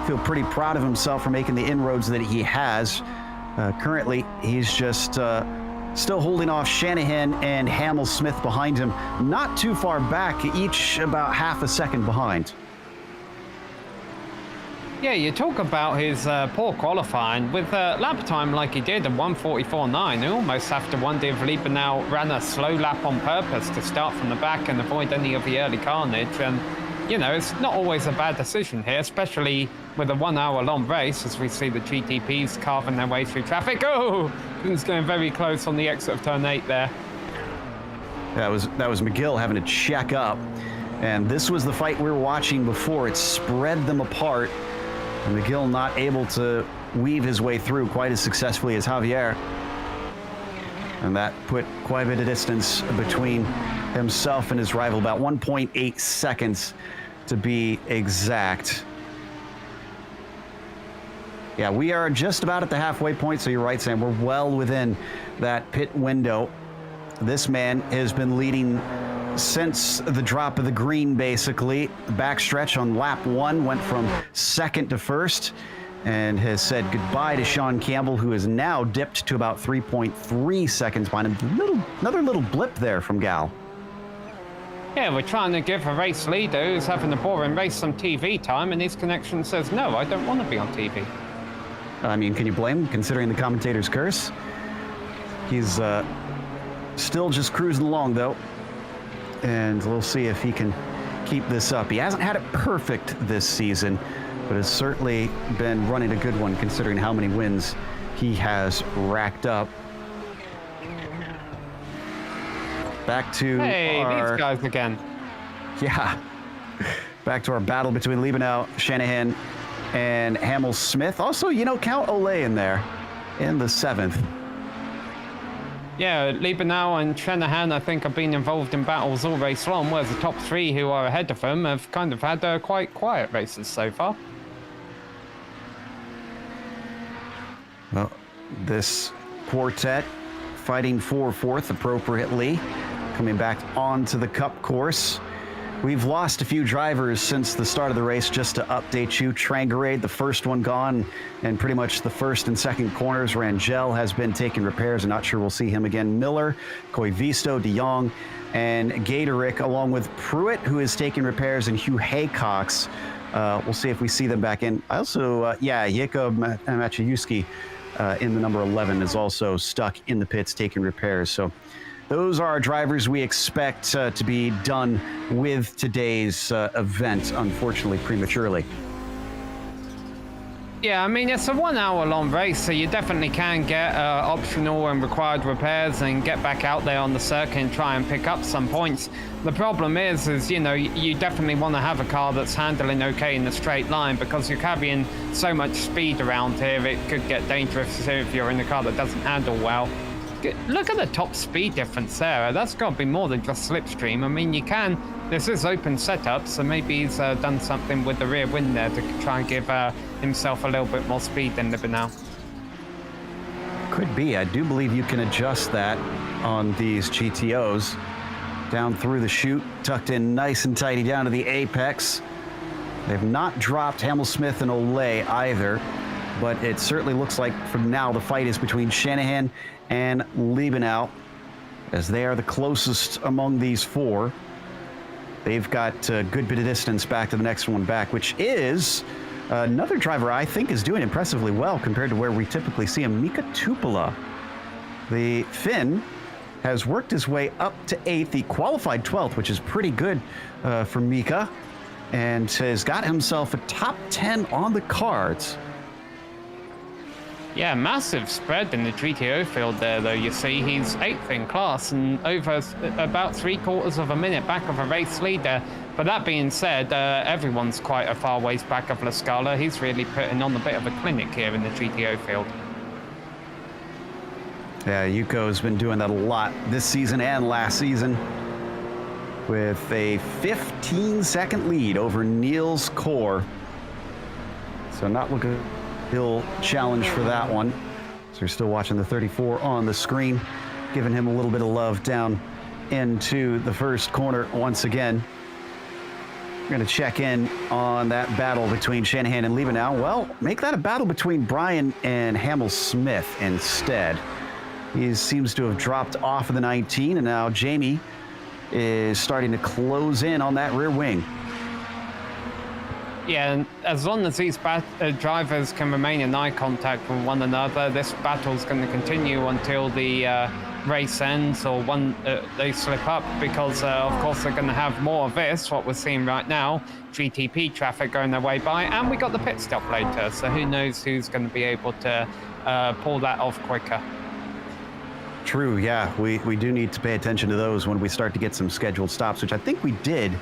A: feel pretty proud of himself for making the inroads that he has. Currently, he's just still holding off Shanahan and Hamill-Smith behind him. Not too far back, each about half a second behind.
B: Yeah, you talk about his poor qualifying. With lap time like he did, a 1:44.9, you almost have to wonder if Liebenau ran a slow lap on purpose to start from the back and avoid any of the early carnage. And, you know, it's not always a bad decision here, especially with a 1 hour long race, as we see the GTPs carving their way through traffic. Oh, it's going very close on the exit of turn 8 there.
A: That was McGill having to check up. And this was the fight we were watching before. It spread them apart. And McGill not able to weave his way through quite as successfully as Javier. And that put quite a bit of distance between himself and his rival, about 1.8 seconds to be exact. Yeah, we are just about at the halfway point, so you're right, Sam. We're well within that pit window. This man has been leading since the drop of the green, basically. The backstretch on lap 1 went from 2nd to 1st and has said goodbye to Sean Campbell, who is now dipped to about 3.3 seconds behind him. Another little blip there from Gal.
B: Yeah, we're trying to give a race leader who's having a boring race some TV time, and his connection says, no, I don't want to be on TV.
A: I mean, can you blame him, considering the commentator's curse? He's still just cruising along, though. And we'll see if he can keep this up. He hasn't had it perfect this season, but has certainly been running a good one, considering how many wins he has racked up. Back to
B: these guys again.
A: Yeah. Back to our battle between Liebenau, Shanahan, and Hamel-Smith. Also, you know, count Olay in there in the 7th.
B: Yeah, Liebenau and Shanahan, I think, have been involved in battles all race long, whereas the top 3 who are ahead of them have kind of had quite quiet races so far.
A: Well, this quartet fighting for 4th appropriately, coming back onto the Cup course. We've lost a few drivers since the start of the race. Just to update you, Trangarade, the first one gone, and pretty much the first and second corners. Rangel has been taking repairs. I'm not sure we'll see him again. Miller, Koivisto, De Jong, and Gatorick, along with Pruitt, who is taking repairs, and Hugh Haycox. We'll see if we see them back in. Also, Jakob Maciejewski in the number 11 is also stuck in the pits taking repairs. So those are our drivers we expect to be done with today's event, unfortunately, prematurely.
B: Yeah, I mean, it's a 1 hour long race, so you definitely can get optional and required repairs and get back out there on the circuit and try and pick up some points. The problem is, you know, you definitely want to have a car that's handling okay in the straight line, because you're carrying so much speed around here, it could get dangerous if you're in a car that doesn't handle well. Look at the top speed difference there. That's got to be more than just slipstream. I mean, this is open setup, so maybe he's done something with the rear wind there to try and give himself a little bit more speed than Liebenau.
A: Could be. I do believe you can adjust that on these GTOs. Down through the chute, tucked in nice and tidy down to the apex. They've not dropped Hamel-Smith and Olay either, but it certainly looks like from now the fight is between Shanahan and Liebenau, as they are the closest among these 4. They've got a good bit of distance back to the next one back, which is another driver I think is doing impressively well compared to where we typically see him, Mika Tupola. The Finn has worked his way up to 8th. He qualified 12th, which is pretty good for Mika, and has got himself a top 10 on the cards.
B: Yeah, massive spread in the GTO field there, though. You see, he's 8th in class and over about 3/4 of a minute back of a race leader. But that being said, everyone's quite a far ways back of La Scala. He's really putting on a bit of a clinic here in the GTO field.
A: Yeah, Yuko's been doing that a lot this season and last season, with a 15-second lead over Niels Core. So not looking he'll challenge for that one. So you're still watching the 34 on the screen, giving him a little bit of love down into the first corner once again. We're going to check in on that battle between Shanahan and Liebenau. Well, make that a battle between Brian and Hamel-Smith instead. He seems to have dropped off of the 19, and now Jamie is starting to close in on that rear wing.
B: Yeah, and as long as these drivers can remain in eye contact with one another, this battle's going to continue until the race ends or they slip up, because of course they're going to have more of this, what we're seeing right now, GTP traffic going their way by, and we got the pit stop later, so who knows who's going to be able to pull that off quicker.
A: True, yeah, we do need to pay attention to those when we start to get some scheduled stops, which I think we did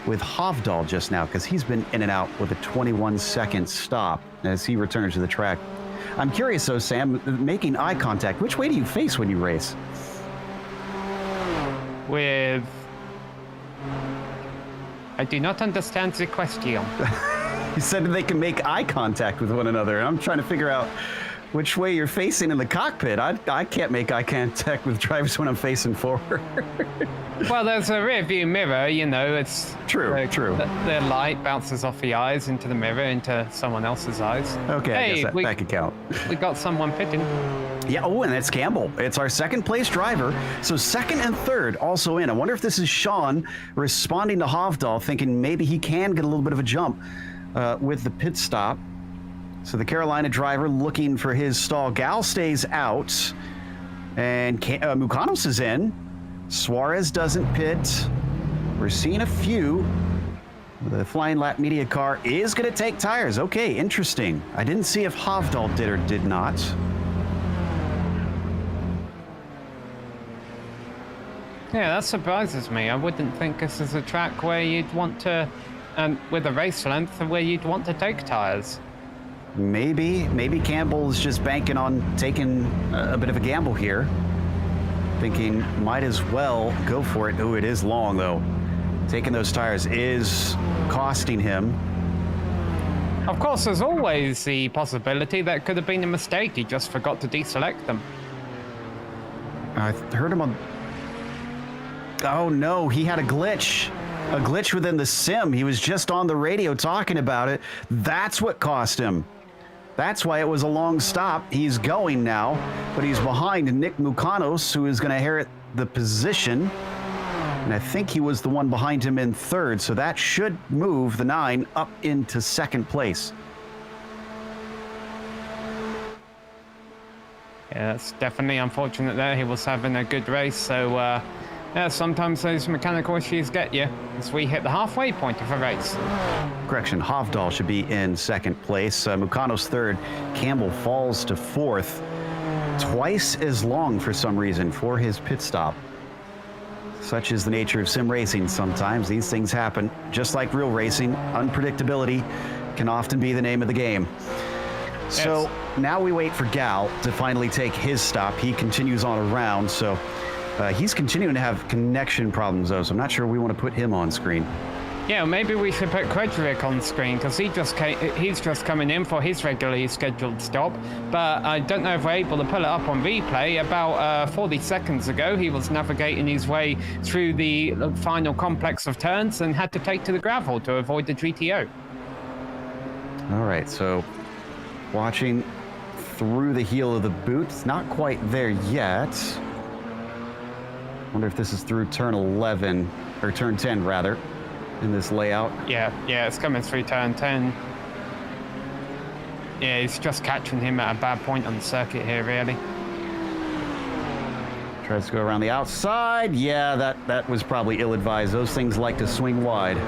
A: with Hovdal just now, because he's been in and out with a 21-second stop as he returns to the track. I'm curious though, Sam, making eye contact, which way do you face when you race?
B: I do not understand the question.
A: You said they can make eye contact with one another. I'm trying to figure out which way you're facing in the cockpit. I can't make eye contact with drivers when I'm facing forward.
B: Well, there's a rear view mirror, you know, it's...
A: True, true.
B: The light bounces off the eyes into the mirror, into someone else's eyes.
A: Okay,
B: hey,
A: I guess that could count.
B: We got someone pitting.
A: Yeah, oh, and that's Campbell. It's our second place driver. So second and third also in. I wonder if this is Sean responding to Hovdal, thinking maybe he can get a little bit of a jump with the pit stop. So the Carolina driver looking for his stall. Gal stays out, and Mukanos is in. Suarez doesn't pit. We're seeing a few. The Flying Lap Media car is going to take tires. Okay, interesting. I didn't see if Hovdal did or did not.
B: Yeah, that surprises me. I wouldn't think this is a track where you'd want to, with a race length, where you'd want to take tires.
A: Maybe Campbell's just banking on taking a bit of a gamble here. Thinking might as well go for it. Oh, it is long though. Taking those tires is costing him.
B: Of course, there's always the possibility that it could have been a mistake. He just forgot to deselect them.
A: I heard him on... Oh no, he had a glitch. A glitch within the sim. He was just on the radio talking about it. That's what cost him. That's why it was a long stop. He's going now, but he's behind Nick Mukanos, who is going to inherit the position. And I think he was the one behind him in third, so that should move the 9 up into second place.
B: Yeah, that's definitely unfortunate there. He was having a good race, so yeah, sometimes those mechanical issues get you as we hit the halfway point of a race.
A: Correction, Hovdal should be in second place. Mukanos third. Campbell falls to fourth. Twice as long for some reason for his pit stop. Such is the nature of sim racing. Sometimes these things happen. Just like real racing, unpredictability can often be the name of the game. So
B: yes.
A: Now we wait for Gal to finally take his stop. He continues on around, so he's continuing to have connection problems though, so I'm not sure we want to put him on screen.
B: Yeah, maybe we should put Quedric on screen because he's just coming in for his regularly scheduled stop. But I don't know if we're able to pull it up on replay. About 40 seconds ago, he was navigating his way through the final complex of turns and had to take to the gravel to avoid the GTO.
A: All right, so watching through the heel of the boot. It's not quite there yet. Wonder if this is through turn 11, or turn 10 rather, in this layout.
B: Yeah, it's coming through turn 10. Yeah, he's just catching him at a bad point on the circuit here, really.
A: Tries to go around the outside. Yeah, that was probably ill-advised. Those things like to swing wide.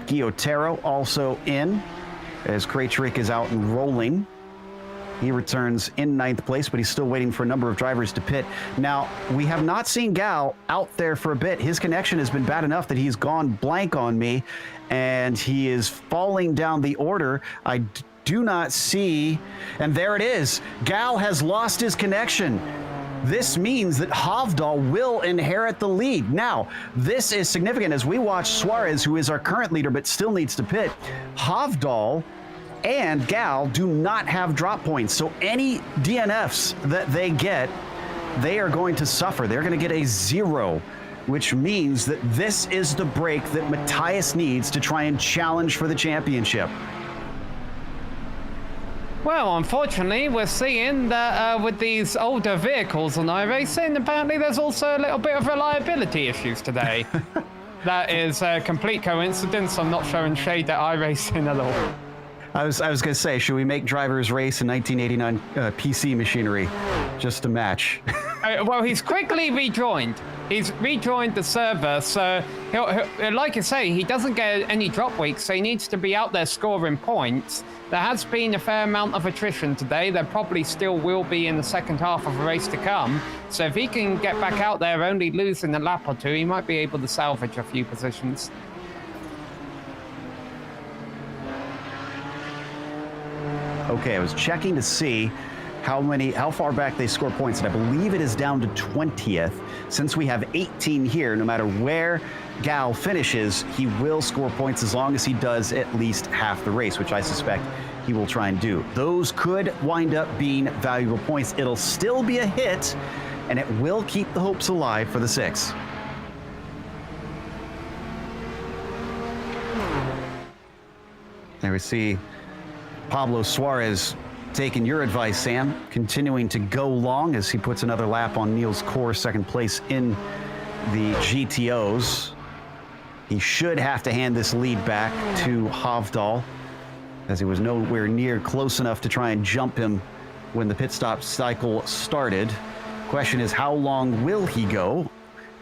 A: Guiotero also in, as Krejcik is out and rolling. He returns in 9th place, but he's still waiting for a number of drivers to pit. Now, we have not seen Gal out there for a bit. His connection has been bad enough that he's gone blank on me, and he is falling down the order. I do not see, and there it is. Gal has lost his connection. This means that Hovdal will inherit the lead. Now, this is significant as we watch Suarez, who is our current leader but still needs to pit. Hovdal and Gal do not have drop points, so any DNFs that they get, they are going to suffer. They're going to get a 0, which means that this is the break that Matthias needs to try and challenge for the championship.
B: Well, unfortunately, we're seeing that with these older vehicles on iRacing, apparently there's also a little bit of reliability issues today. That is a complete coincidence. I'm not showing shade at iRacing at all.
A: I was going to say, should we make drivers race in 1989 PC machinery just to match?
B: Well, he's quickly rejoined. He's rejoined the server, so he'll, like I say, he doesn't get any drop weeks, so he needs to be out there scoring points. There has been a fair amount of attrition today. There probably still will be in the second half of the race to come. So if he can get back out there only losing a lap or two, he might be able to salvage a few positions.
A: Okay, I was checking to see how far back they score points, and I believe it is down to 20th. Since we have 18 here, no matter where Gal finishes, he will score points as long as he does at least half the race, which I suspect he will try and do. Those could wind up being valuable points. It'll still be a hit, and it will keep the hopes alive for the 6. There we see Pablo Suarez taking your advice, Sam, continuing to go long as he puts another lap on Niels Kor, second place in the GTOs. He should have to hand this lead back to Hovdal, as he was nowhere near close enough to try and jump him when the pit stop cycle started. Question is, how long will he go?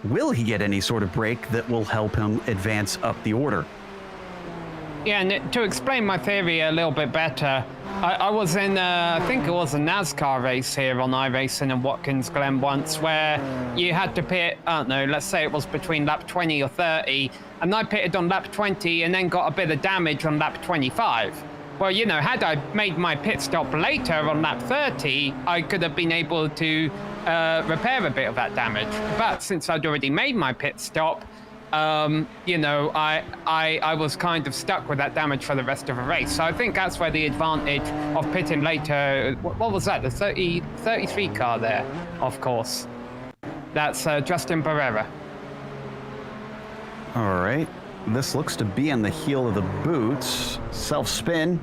A: Will he get any sort of break that will help him advance up the order?
B: Yeah, and to explain my theory a little bit better, I was in, I think it was a NASCAR race here on iRacing and Watkins, Glen once, where you had to pit, I don't know, let's say it was between lap 20 or 30, and I pitted on lap 20 and then got a bit of damage on lap 25. Well, you know, had I made my pit stop later on lap 30, I could have been able to repair a bit of that damage. But since I'd already made my pit stop, you know, I was kind of stuck with that damage for the rest of the race. So I think that's where the advantage of pitting later, what was that? The 33 car there, of course. That's Justin Barrera.
A: All right. This looks to be on the heel of the boots. Self-spin.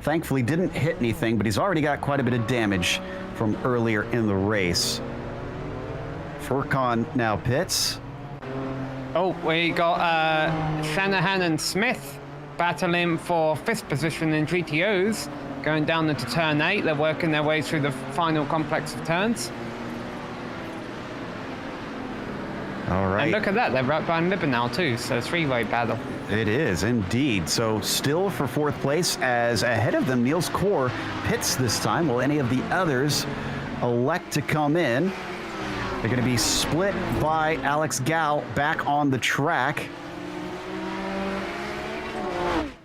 A: Thankfully didn't hit anything, but he's already got quite a bit of damage from earlier in the race. Furcon now pits.
B: Oh, we got Shanahan and Smith battling for 5th position in GTOs. Going down into turn 8. They're working their way through the final complex of turns.
A: All right.
B: And look at that, they're right behind Libba now too, so 3-way battle.
A: It is indeed. So still for 4th place, as ahead of them, Niels Kor pits this time. Will any of the others elect to come in? They're going to be split by Alex Gal back on the track.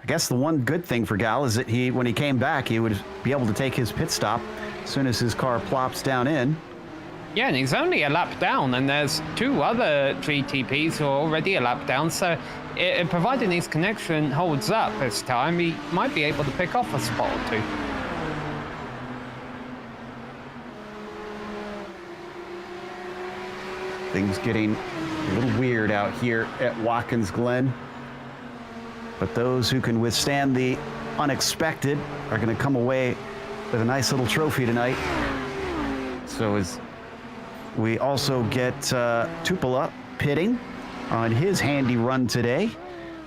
A: I guess the one good thing for Gal is that when he came back, he would be able to take his pit stop as soon as his car plops down in.
B: Yeah, and he's only a lap down, and there's 2 other GTPs who are already a lap down, so providing his connection holds up this time, he might be able to pick off a spot or 2.
A: Things getting a little weird out here at Watkins Glen. But those who can withstand the unexpected are going to come away with a nice little trophy tonight. So as we also get Tupola pitting on his handy run today.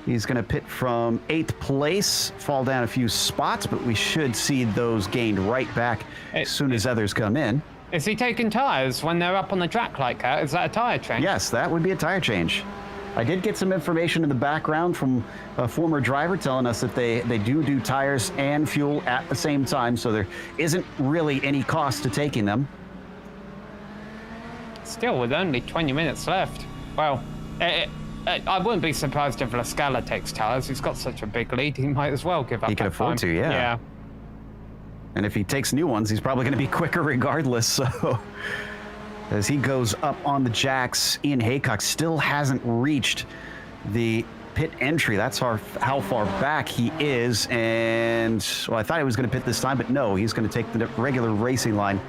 A: He's going to pit from 8th place, fall down a few spots, but we should see those gained right back as soon as others come in.
B: Is he taking tires when they're up on the track like that? Is that a tire change?
A: Yes, that would be a tire change. I did get some information in the background from a former driver telling us that they do tires and fuel at the same time, so there isn't really any cost to taking them.
B: Still, with only 20 minutes left. Well, I wouldn't be surprised if La Scala takes tires. He's got such a big lead, he might as well give up.
A: He can afford to, yeah.
B: Yeah.
A: And if he takes new ones, he's probably going to be quicker regardless. So as he goes up on the jacks, Ian Haycock still hasn't reached the pit entry. That's how far back he is. And well, I thought he was going to pit this time, but no, he's going to take the regular racing line.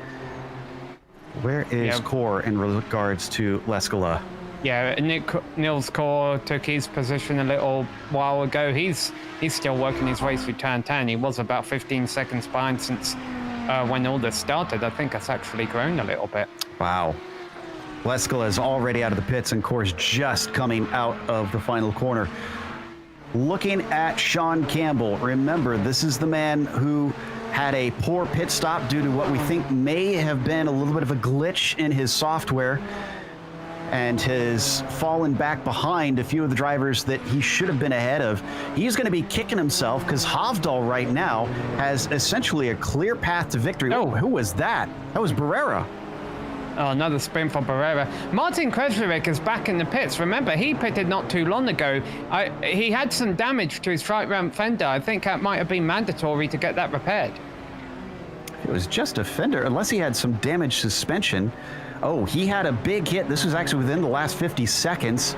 A: Where is Kor in regards to La Scala?
B: Yeah, Niels Kor took his position a little while ago. He's still working his way through turn 10. He was about 15 seconds behind since when all this started. I think it's actually grown a little bit.
A: Wow. La Scala is already out of the pits, and Kor's just coming out of the final corner. Looking at Sean Campbell, remember, this is the man who had a poor pit stop due to what we think may have been a little bit of a glitch in his software, and has fallen back behind a few of the drivers that he should have been ahead of. He's going to be kicking himself because Hovdal right now has essentially a clear path to victory. Oh, who was that? That was Barrera.
B: Oh, another spin for Barrera. Martin Kreslovic is back in the pits. Remember, he pitted not too long ago. He had some damage to his right ramp fender. I think that might have been mandatory to get that repaired.
A: It was just a fender, unless he had some damaged suspension. Oh, he had a big hit. This was actually within the last 50 seconds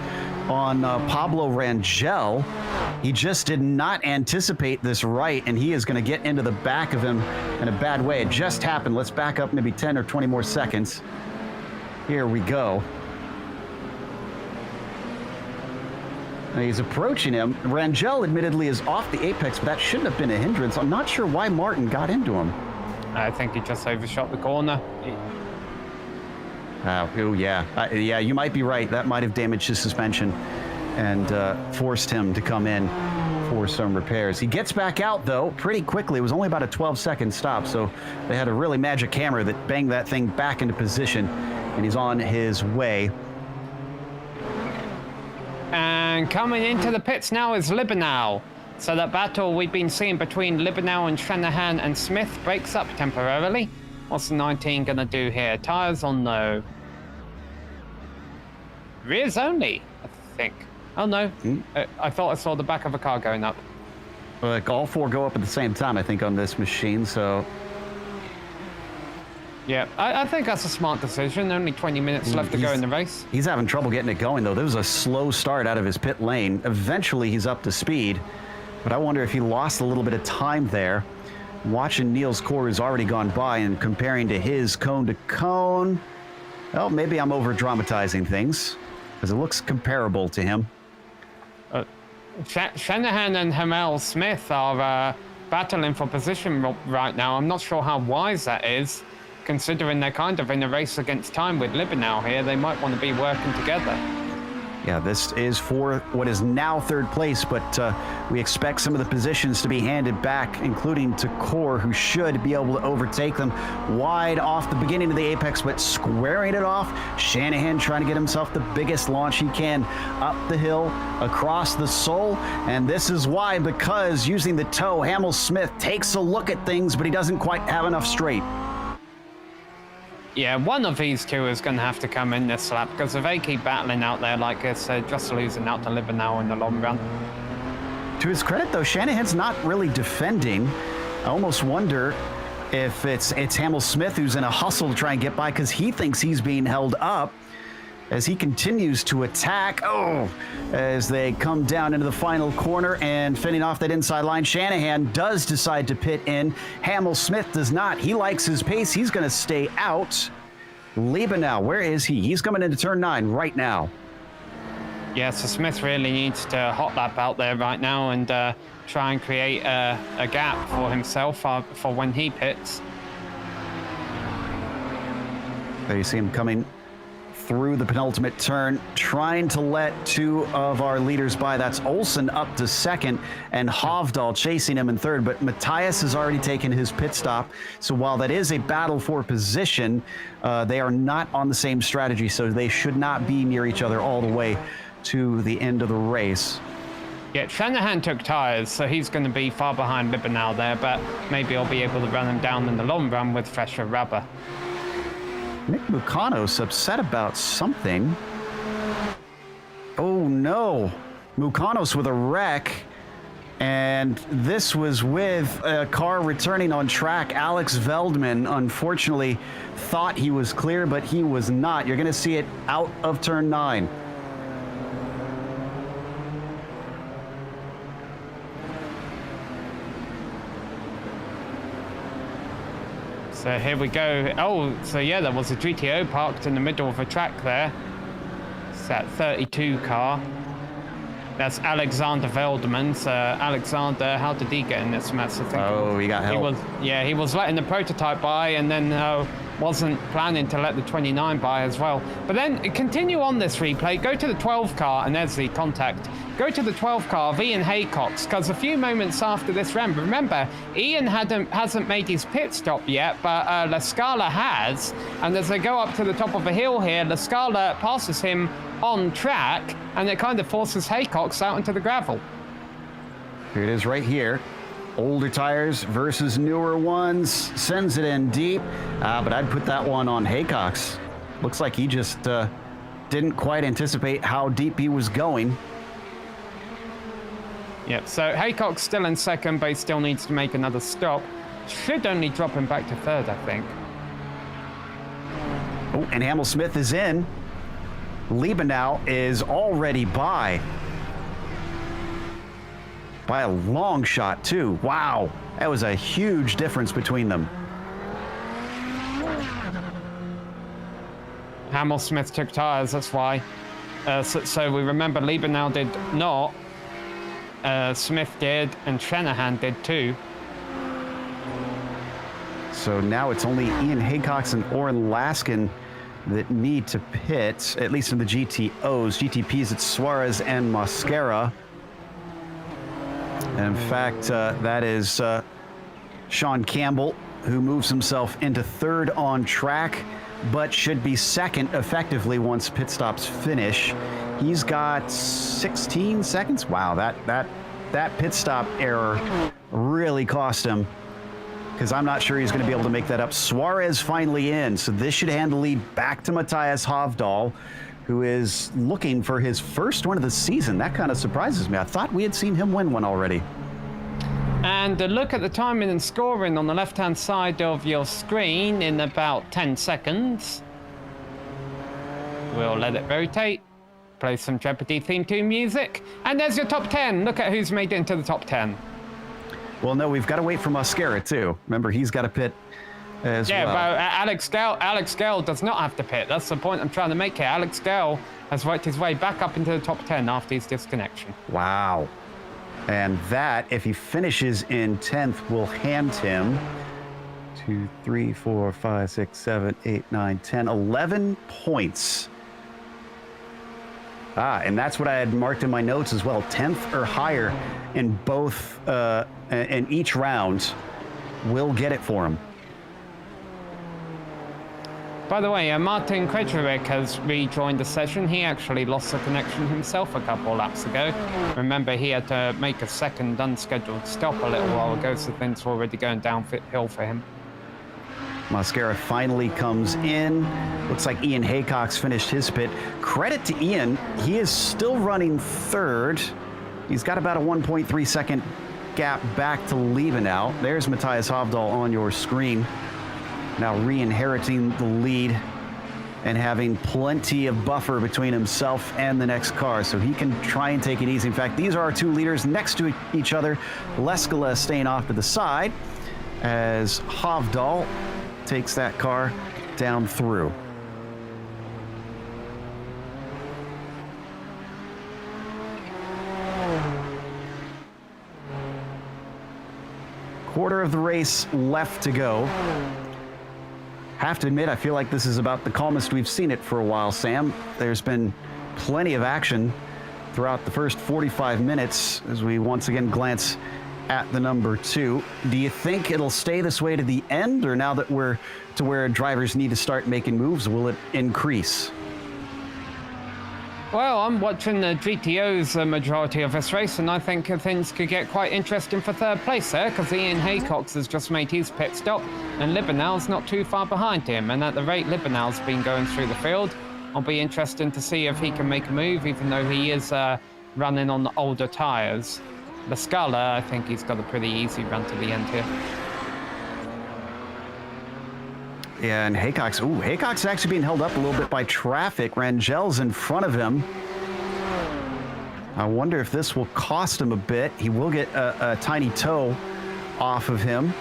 A: on Pablo Rangel. He just did not anticipate this right, and he is going to get into the back of him in a bad way. It just happened. Let's back up maybe 10 or 20 more seconds. Here we go. Now he's approaching him. Rangel admittedly is off the apex, but that shouldn't have been a hindrance. I'm not sure why Martin got into him.
B: I think he just overshot the corner.
A: Oh, yeah. Yeah, you might be right. That might have damaged his suspension and forced him to come in for some repairs. He gets back out, though, pretty quickly. It was only about a 12-second stop, so they had a really magic hammer that banged that thing back into position, and he's on his way.
B: And coming into the pits now is Libanow. So that battle we've been seeing between Libanow and Shanahan and Smith breaks up temporarily. What's the 19 gonna do here? Tires on no. Rears only, I think. Oh no, I thought I saw the back of a car going up.
A: Like all four go up at the same time, I think, on this machine, so...
B: Yeah, I think that's a smart decision. Only 20 minutes left to go in the race.
A: He's having trouble getting it going, though. There was a slow start out of his pit lane. Eventually, he's up to speed, but I wonder if he lost a little bit of time there. Watching Neil's core who's already gone by and comparing to his cone to cone. Well, maybe I'm over-dramatizing things, because it looks comparable to him.
B: Shanahan and Kamel Smith are battling for position right now. I'm not sure how wise that is, considering they're kind of in a race against time with Libanow here. They might want to be working together.
A: Yeah, this is for what is now third place, but we expect some of the positions to be handed back, including to Core, who should be able to overtake them. Wide off the beginning of the apex, but squaring it off. Shanahan trying to get himself the biggest launch he can up the hill, across the sole, and this is why, because using the toe, Kamel Smith takes a look at things, but he doesn't quite have enough straight.
B: Yeah, one of these two is going to have to come in this lap, because if they keep battling out there like this, they're just losing out to Libanow in the long run.
A: To his credit, though, Shanahan's not really defending. I almost wonder if it's Kamel Smith who's in a hustle to try and get by, because he thinks he's being held up as he continues to attack. As they come down into the final corner and fending off that inside line. Shanahan does decide to pit in. Kamel Smith does not. He likes his pace. He's going to stay out. Libanow, where is he? He's coming into turn 9 right now.
B: Yeah, so Smith really needs to hot lap out there right now and try and create a gap for himself for when he pits.
A: There you see him coming through the penultimate turn, trying to let two of our leaders by. That's Olsen up to second and Hovdal chasing him in third, but Matthias has already taken his pit stop. So while that is a battle for position, they are not on the same strategy, so they should not be near each other all the way to the end of the race.
B: Yeah, Shanahan took tires, so he's going to be far behind Libanow there, but maybe I'll be able to run him down in the long run with fresher rubber.
A: Nick Mukanos upset about something. Oh no, Mukanos with a wreck. And this was with a car returning on track. Alex Veldman, unfortunately, thought he was clear, but he was not. You're gonna see it out of turn 9.
B: So here we go. Oh, so yeah, there was a GTO parked in the middle of a track there. It's that 32 car. That's Alexander Veldman. So Alexander, how did he get in this mess? I think
A: he got help.
B: He was letting the prototype by and then wasn't planning to let the 29 by as well. But then continue on this replay, go to the 12 car, and there's the contact. Go to the 12 car of Ian Haycox, because a few moments after this round, remember, Ian hasn't made his pit stop yet, but La Scala has, and as they go up to the top of a hill here, La Scala passes him on track, and it kind of forces Haycox out into the gravel.
A: Here it is right here. Older tires versus newer ones. Sends it in deep, but I'd put that one on Haycox. Looks like he just didn't quite anticipate how deep he was going.
B: Yep, so Haycox still in second, but he still needs to make another stop. Should only drop him back to third, I think.
A: Oh, and Kamel Smith is in. Libanow is already by a long shot, too. Wow, that was a huge difference between them.
B: Kamel Smith took tires, that's why. So we remember Libanow did not. Smith did, and Shanahan did too.
A: So now it's only Ian Haycox and Oren Laskin that need to pit, at least in the GTOs. GTPs, it's Suarez and Mosquera. And in fact, that is Sean Campbell, who moves himself into third on track, but should be second effectively once pit stops finish. He's got 16 seconds. Wow, that that pit stop error really cost him, because I'm not sure he's going to be able to make that up. Suarez finally in, so this should hand the lead back to Matthias Hovdal, who is looking for his first win of the season. That kind of surprises me. I thought we had seen him win one already.
B: And a look at the timing and scoring on the left-hand side of your screen in about 10 seconds. We'll let it rotate. Play some Jeopardy theme 2 music. And there's your top 10. Look at who's made it into the top 10.
A: Well, no, we've got to wait for Mascara, too. Remember, he's got to pit as well.
B: Yeah, but Alex Gale does not have to pit. That's the point I'm trying to make here. Alex Gale has worked his way back up into the top 10 after his disconnection.
A: Wow. And that, if he finishes in 10th, will hand him 2, 3, 4, 5, 6, 7, 8, 9, 10, 11 points. And that's what I had marked in my notes as well. 10th or higher in both, in each round will get it for him.
B: By the way, Martin Krejcirek has rejoined the session. He actually lost the connection himself a couple laps ago. Remember, he had to make a second unscheduled stop a little while ago, so things were already going downhill for him.
A: Mascara finally comes in. Looks like Ian Haycock's finished his pit. Credit to Ian, he is still running third. He's got about a 1.3 second gap back to Liebenau. There's Matthias Hovdal on your screen. Now re-inheriting the lead and having plenty of buffer between himself and the next car, so he can try and take it easy. In fact, these are our two leaders next to each other. Leskala staying off to the side as Hovdal takes that car down through. Quarter of the race left to go. Have to admit, I feel like this is about the calmest we've seen it for a while, Sam. There's been plenty of action throughout the first 45 minutes as we once again glance at the number 2. Do you think it'll stay this way to the end, or now that we're to where drivers need to start making moves, will it increase?
B: Well, I'm watching the GTO's majority of this race, and I think things could get quite interesting for third place there, because Ian Haycock has just made his pit stop, and Liebenau's not too far behind him. And at the rate Liebenau's been going through the field, I'll be interested to see if he can make a move, even though he is running on the older tyres. The Scala, I think he's got a pretty easy run to the end here.
A: Yeah, and Haycock's actually being held up a little bit by traffic. Rangel's in front of him. I wonder if this will cost him a bit. He will get a tiny toe off of him.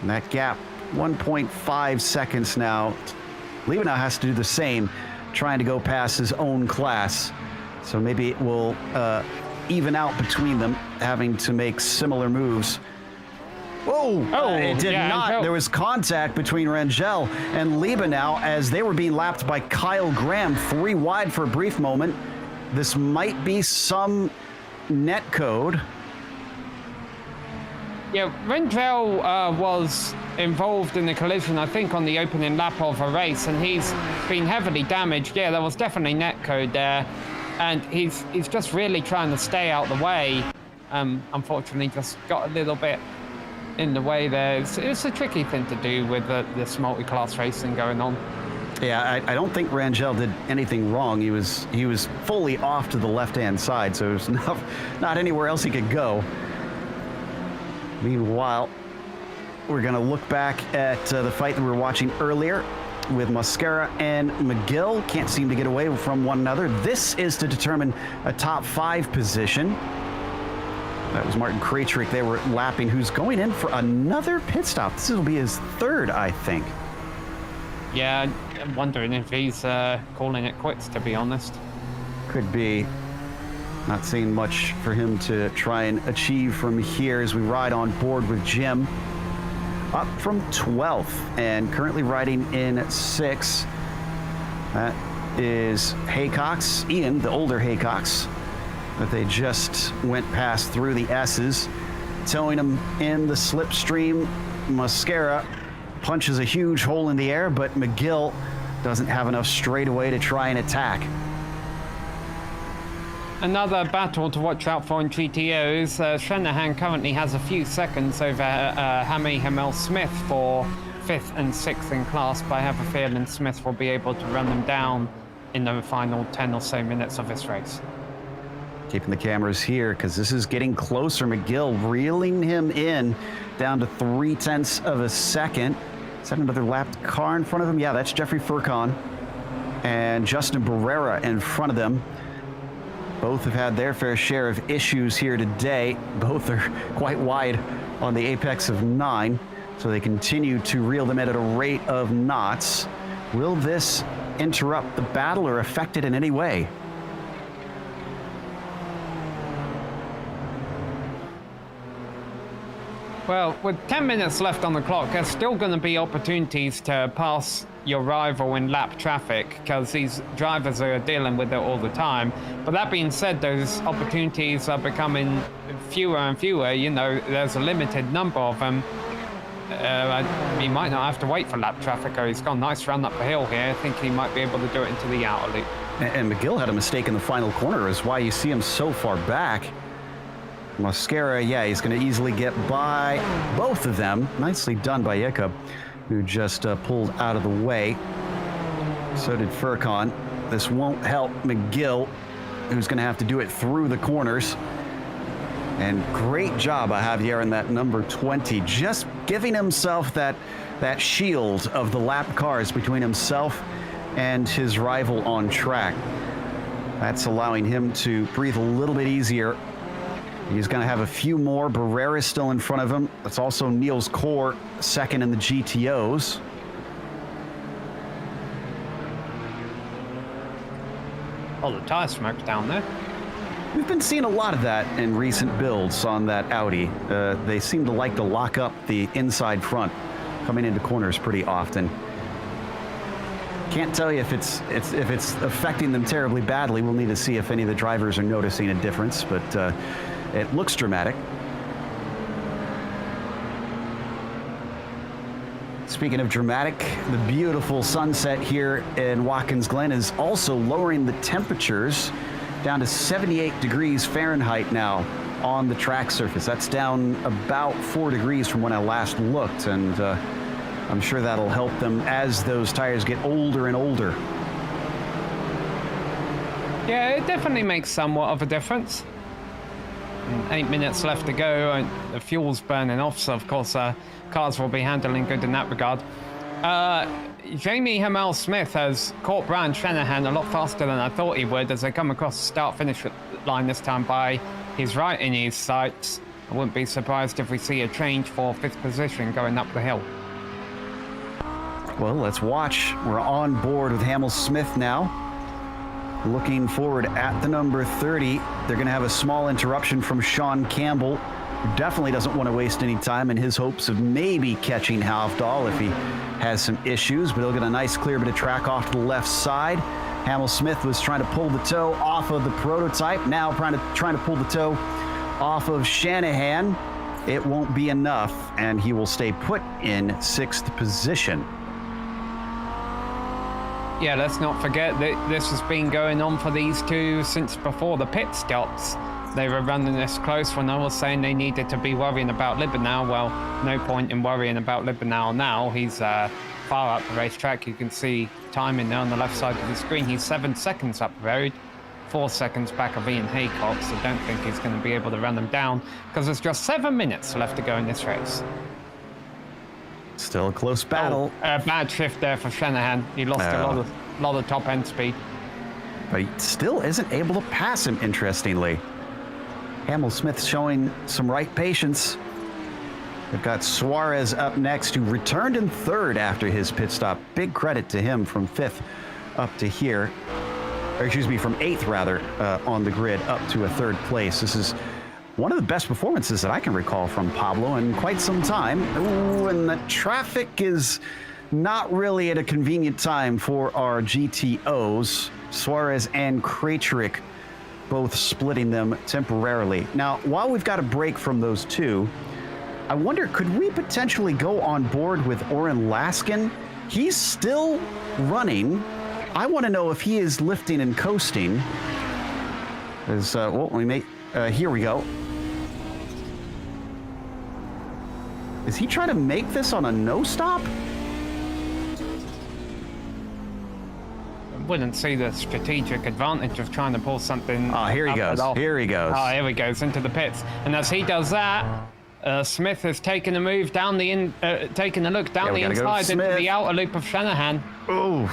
A: And that gap, 1.5 seconds now. Liebenau has to do the same, trying to go past his own class. So maybe it will even out between them, having to make similar moves. Whoa! It did not. There was contact between Rangel and Liebenau as they were being lapped by Kyle Graham, 3 wide for a brief moment. This might be some net code.
B: Yeah, Rangel was involved in the collision, I think, on the opening lap of a race, and he's been heavily damaged. Yeah, there was definitely net code there, and he's just really trying to stay out the way. Unfortunately, just got a little bit in the way there. It's a tricky thing to do with this multi-class racing going on.
A: Yeah, I don't think Rangel did anything wrong. He was fully off to the left-hand side, so there's not anywhere else he could go. Meanwhile, we're going to look back at the fight that we were watching earlier with Mascara and McGill. Can't seem to get away from one another. This is to determine a top 5 position. That was Martin Krejcirek. They were lapping, who's going in for another pit stop. This will be his 3rd, I think.
B: Yeah, I'm wondering if he's calling it quits, to be honest.
A: Could be. Not seeing much for him to try and achieve from here as we ride on board with Jim. Up from 12th and currently riding in 6th. That is Haycock's, Ian, the older Haycock's, that they just went past through the S's, towing him in the slipstream. Mascara punches a huge hole in the air, but McGill doesn't have enough straightaway to try and attack.
B: Another battle to watch out for in GTOs. Shanahan currently has a few seconds over Kamel Smith for 5th and 6th in class, but I have a feeling Smith will be able to run them down in the final 10 or so minutes of this race.
A: Keeping the cameras here because this is getting closer. McGill reeling him in down to 0.3 of a second. Is that another lapped car in front of him? Yeah, that's Jeffrey Furcon and Justin Barrera in front of them. Both have had their fair share of issues here today. Both are quite wide on the apex of 9, so they continue to reel them in at a rate of knots. Will this interrupt the battle or affect it in any way?
B: Well, with 10 minutes left on the clock, there's still going to be opportunities to pass your rival in lap traffic because these drivers are dealing with it all the time. But that being said, those opportunities are becoming fewer and fewer. You know, there's a limited number of them. He might not have to wait for lap traffic, or he's got a nice run up the hill here. I think he might be able to do it into the outer loop.
A: And McGill had a mistake in the final corner, is why you see him so far back. Mascara, yeah, he's going to easily get by both of them. Nicely done by Jacob, who just pulled out of the way. So did Furcon. This won't help McGill, who's going to have to do it through the corners. And great job by Javier in that number 20, just giving himself that shield of the lap cars between himself and his rival on track. That's allowing him to breathe a little bit easier. He's going to have a few more. Barrera still in front of him. That's also Niels Core, second in the GTOs.
B: Oh, the tire smoke's down there.
A: We've been seeing a lot of that in recent builds on that Audi. They seem to like to lock up the inside front coming into corners pretty often. Can't tell you if it's affecting them terribly badly. We'll need to see if any of the drivers are noticing a difference, but it looks dramatic. Speaking of dramatic, the beautiful sunset here in Watkins Glen is also lowering the temperatures down to 78 degrees Fahrenheit now on the track surface. That's down about 4 degrees from when I last looked, and I'm sure that'll help them as those tires get older and older.
B: Yeah, it definitely makes somewhat of a difference. 8 minutes left to go, and the fuel's burning off, so of course cars will be handling good in that regard. Jamie Kamel Smith has caught Brian Shanahan a lot faster than I thought he would as they come across the start-finish line this time by his right in his sights. I wouldn't be surprised if we see a change for 5th position going up the hill.
A: Well, let's watch. We're on board with Kamel Smith now. Looking forward at the number 30. They're going to have a small interruption from Sean Campbell, who definitely doesn't want to waste any time in his hopes of maybe catching Halfdahl if he has some issues, but he'll get a nice clear bit of track off to the left side. Kamel Smith was trying to pull the toe off of the prototype, now trying to pull the toe off of Shanahan. It won't be enough, and he will stay put in 6th position.
B: Yeah, let's not forget that this has been going on for these two since before the pit stops. They were running this close when I was saying they needed to be worrying about Libernau. Well, no point in worrying about Libernau now. He's far up the racetrack. You can see timing there on the left side of the screen. He's 7 seconds up the road, 4 seconds back of Ian Haycock, so don't think he's going to be able to run them down because there's just 7 minutes left to go in this race.
A: Still a close battle.
B: Bad shift there for Shanahan. He lost a lot of top end speed.
A: But he still isn't able to pass him, interestingly. Kamel Smith showing some right patience. They've got Suarez up next, who returned in 3rd after his pit stop. Big credit to him from 5th up to here. Or excuse me, from 8th rather, on the grid up to a 3rd place. This is one of the best performances that I can recall from Pablo in quite some time. When the traffic is not really at a convenient time for our GTOs. Suarez and Krejcik both splitting them temporarily. Now, while we've got a break from those two, I wonder, could we potentially go on board with Oren Laskin? He's still running. I want to know if he is lifting and coasting. Is well, we may here we go. Is he trying to make this on a no stop?
B: Wouldn't see the strategic advantage of trying to pull something.
A: Oh, here he goes. Here he goes.
B: Oh, here he goes into the pits. And as he does that, Smith is taking a move down the taking a look down the inside into the outer loop of Shanahan.
A: Ooh.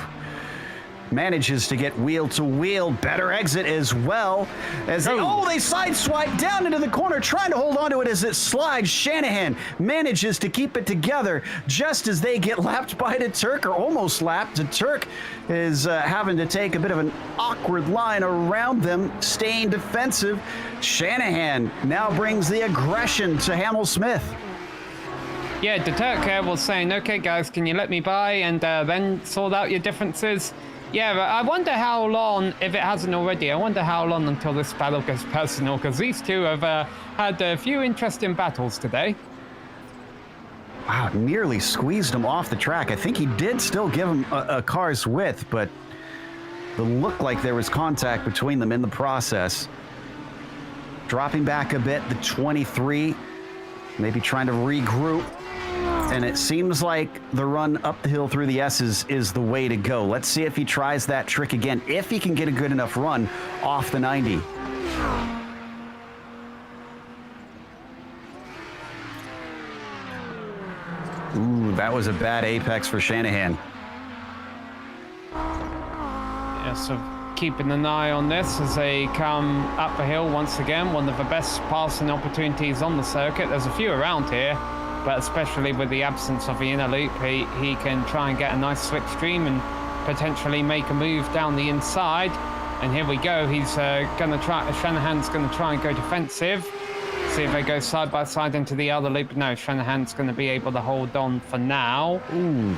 A: Manages to get wheel to wheel. Better exit as well. As they sideswipe down into the corner, trying to hold on to it as it slides. Shanahan manages to keep it together just as they get lapped by the Turk, or almost lapped. The Turk is having to take a bit of an awkward line around them, staying defensive. Shanahan now brings the aggression to Kamel Smith.
B: Yeah, the Turk was saying, okay, guys, can you let me by and then sort out your differences? Yeah, but I wonder how long, if it hasn't already, I wonder how long until this battle gets personal, because these two have had a few interesting battles today.
A: Wow, nearly squeezed him off the track. I think he did still give him a car's width, but it looked like there was contact between them in the process. Dropping back a bit, the 23, maybe trying to regroup. And it seems like the run up the hill through the S's is the way to go. Let's see if he tries that trick again, if he can get a good enough run off the 90. Ooh, that was a bad apex for Shanahan.
B: Yeah, so keeping an eye on this as they come up the hill once again. One of the best passing opportunities on the circuit. There's a few around here, but especially with the absence of the inner loop, he can try and get a nice slipstream and potentially make a move down the inside. And here we go. He's gonna try. Shanahan's gonna try and go defensive. See if they go side by side into the other loop. No, Shanahan's gonna be able to hold on for now.
A: Ooh.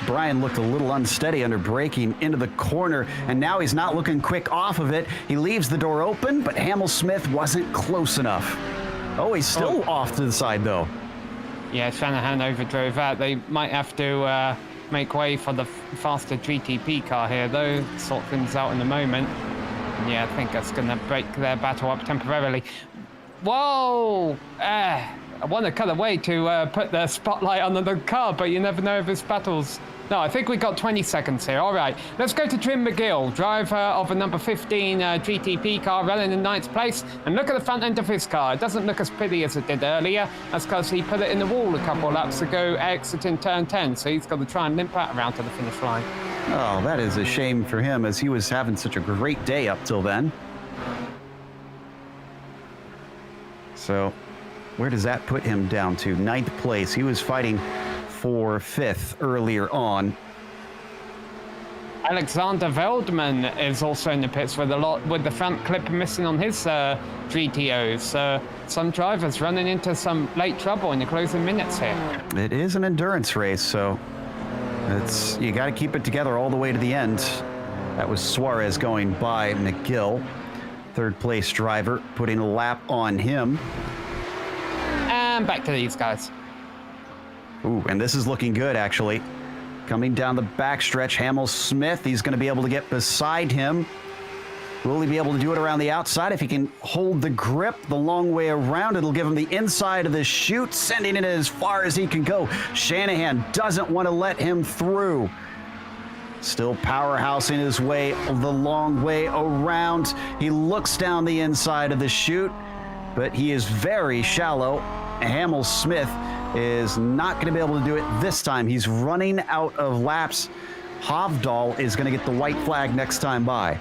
A: Brian looked a little unsteady under braking into the corner, and now he's not looking quick off of it. He leaves the door open, but Kamel Smith wasn't close enough. Oh, he's still off to the side, though.
B: Yeah, Shanahan overdrove that. They might have to make way for the faster GTP car here, though. Sort things out in a moment. And yeah, I think that's going to break their battle up temporarily. Whoa! I want to cut away to put the spotlight on the car, but you never know if this battle's... No, I think we got 20 seconds here. All right, let's go to Trim McGill, driver of a number 15 GTP car, running in 9th place. And look at the front end of his car. It doesn't look as pretty as it did earlier. That's because he put it in the wall a couple of laps ago, exiting turn 10. So he's got to try and limp that around to the finish line.
A: Oh, that is a shame for him, as he was having such a great day up till then. So where does that put him down to? 9th place. He was fighting for 5th earlier on.
B: Alexander Veldman is also in the pits with the front clip missing on his GTOs. Some drivers running into some late trouble in the closing minutes here.
A: It is an endurance race, so you got to keep it together all the way to the end. That was Suarez going by McGill, 3rd place driver, putting a lap on him.
B: And back to these guys.
A: Ooh, and this is looking good, actually. Coming down the backstretch, Kamel Smith, he's going to be able to get beside him. Will he be able to do it around the outside? If he can hold the grip the long way around, it'll give him the inside of the chute, sending it as far as he can go. Shanahan doesn't want to let him through. Still powerhousing his way the long way around. He looks down the inside of the chute, but he is very shallow. Kamel Smith is not going to be able to do it this time. He's running out of laps. Hovdal is going to get the white flag next time by.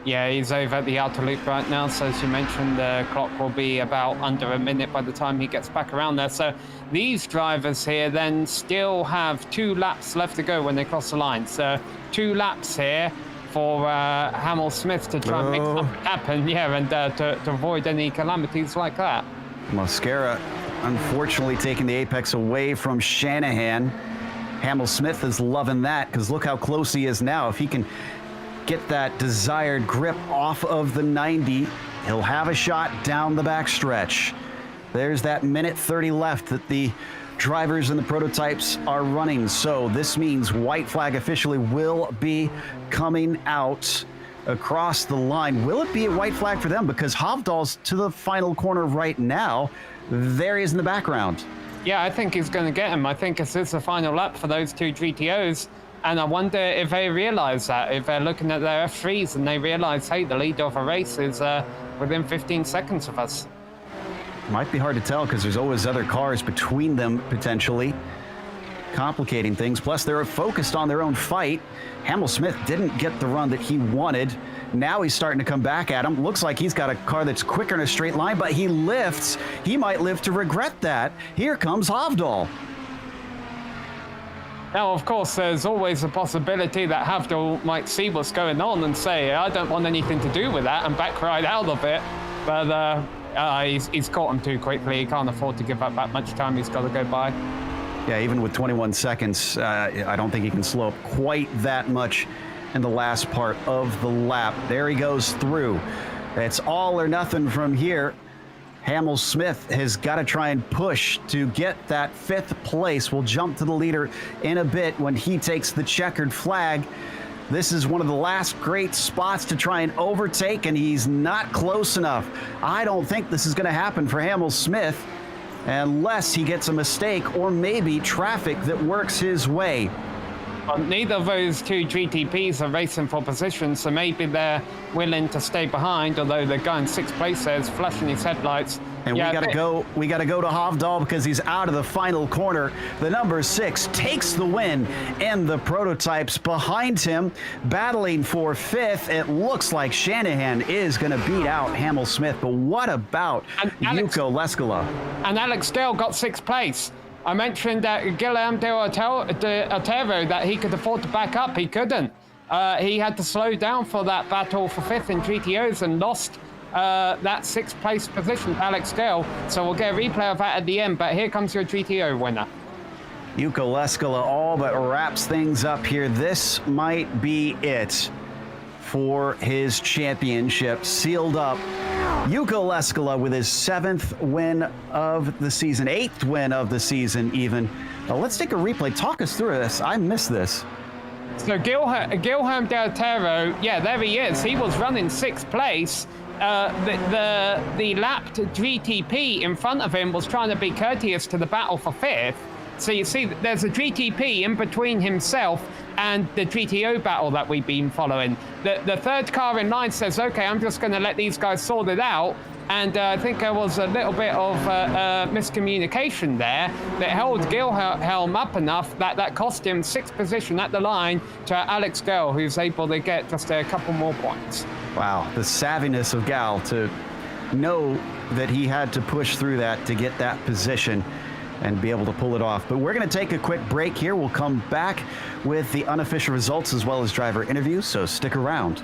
B: Yeah, he's over at the outer loop right now. So as you mentioned, the clock will be about under a minute by the time he gets back around there. So these drivers here then still have 2 laps left to go when they cross the line. So 2 laps here for Kamel Smith to try and make something happen. Yeah, and to avoid any calamities like that.
A: Mosquera unfortunately taking the apex away from Shanahan. Kamel Smith is loving that, because look how close he is now. If he can get that desired grip off of the 90, he'll have a shot down the backstretch. There's that minute 30 left that the drivers and the prototypes are running. So this means white flag officially will be coming out across the line. Will it be a white flag for them? Because Hovdal's to the final corner right now. There he is in the background.
B: Yeah, I think he's going to get him. I think this is the final lap for those two GTOs. And I wonder if they realize that, if they're looking at their F3s and they realize, hey, the leader of a race is within 15 seconds of us.
A: Might be hard to tell because there's always other cars between them potentially, complicating things. Plus, they're focused on their own fight. Hamel Smith didn't get the run that he wanted. Now he's starting to come back at him. Looks like he's got a car that's quicker in a straight line, but he lifts. He might live to regret that. Here comes Hovdal.
B: Now, of course, there's always a possibility that Hovdal might see what's going on and say, I don't want anything to do with that, and back right out of it. But he's caught him too quickly. He can't afford to give up that much time. He's got to go by.
A: Yeah, even with 21 seconds, I don't think he can slow up quite that much in the last part of the lap. There he goes through. It's all or nothing from here. Hamel Smith has got to try and push to get that 5th place. We'll jump to the leader in a bit when he takes the checkered flag. This is one of the last great spots to try and overtake, and he's not close enough. I don't think this is going to happen for Hamel Smith unless he gets a mistake or maybe traffic that works his way.
B: Neither of those two GTPs are racing for position, so maybe they're willing to stay behind, although they're going 6th place there, flashing his headlights.
A: And
B: yeah,
A: we gotta go to Hovdal because he's out of the final corner. The number 6 takes the win, and the prototypes behind him battling for 5th. It looks like Shanahan is gonna beat out Hamel Smith, but what about Yuko Leskola?
B: And Alex Dale got 6th place. I mentioned that Guillaume de Otero, that he could afford to back up. He couldn't. He had to slow down for that battle for 5th in GTOs and lost that 6th place position to Alex Dale. So we'll get a replay of that at the end, but here comes your GTO winner.
A: Yuko Leskola all but wraps things up here. This might be it for his championship, sealed up. Yuko Leskola with his 7th win of the season, 8th win of the season even. Let's take a replay. Talk us through this. I missed this.
B: So Guilherme Del Tero, yeah, there he is. He was running 6th place. The lapped GTP in front of him was trying to be courteous to the battle for 5th. So you see, there's a GTP in between himself and the GTO battle that we've been following. The 3rd car in line says, okay, I'm just going to let these guys sort it out. And I think there was a little bit of miscommunication there that held Guilherme up enough that cost him 6th position at the line to Alex Gale, who's able to get just a couple more points.
A: Wow, the savviness of Gal to know that he had to push through that to get that position and be able to pull it off. But we're going to take a quick break here. We'll come back with the unofficial results as well as driver interviews, so stick around.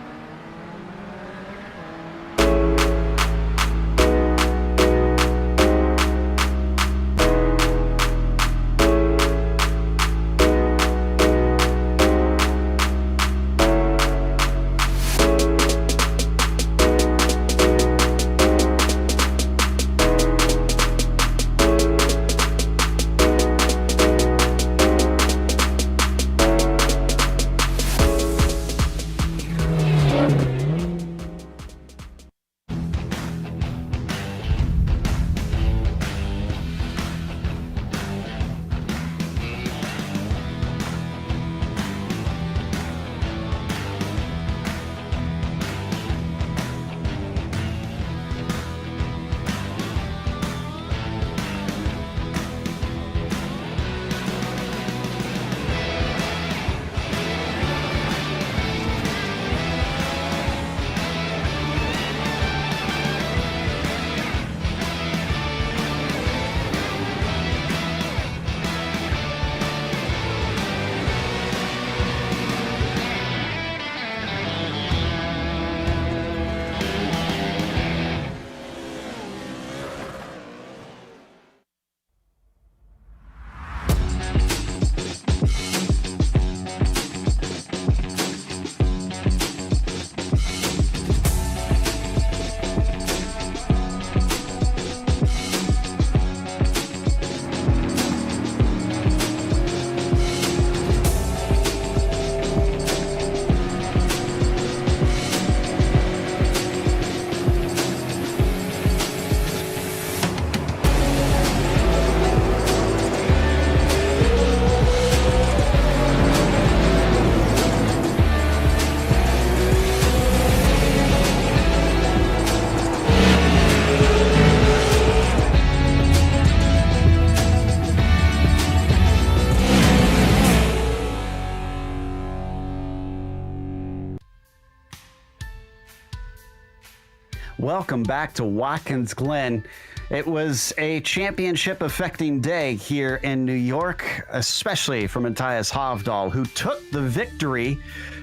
A: Welcome back to Watkins Glen. It was a championship affecting day here in New York, especially for Matthias Hovdal, who took the victory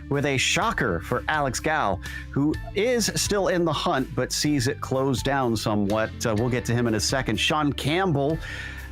A: with a shocker for Alex Gal, who is still in the hunt but sees it close down somewhat. We'll get to him in a second. Sean Campbell,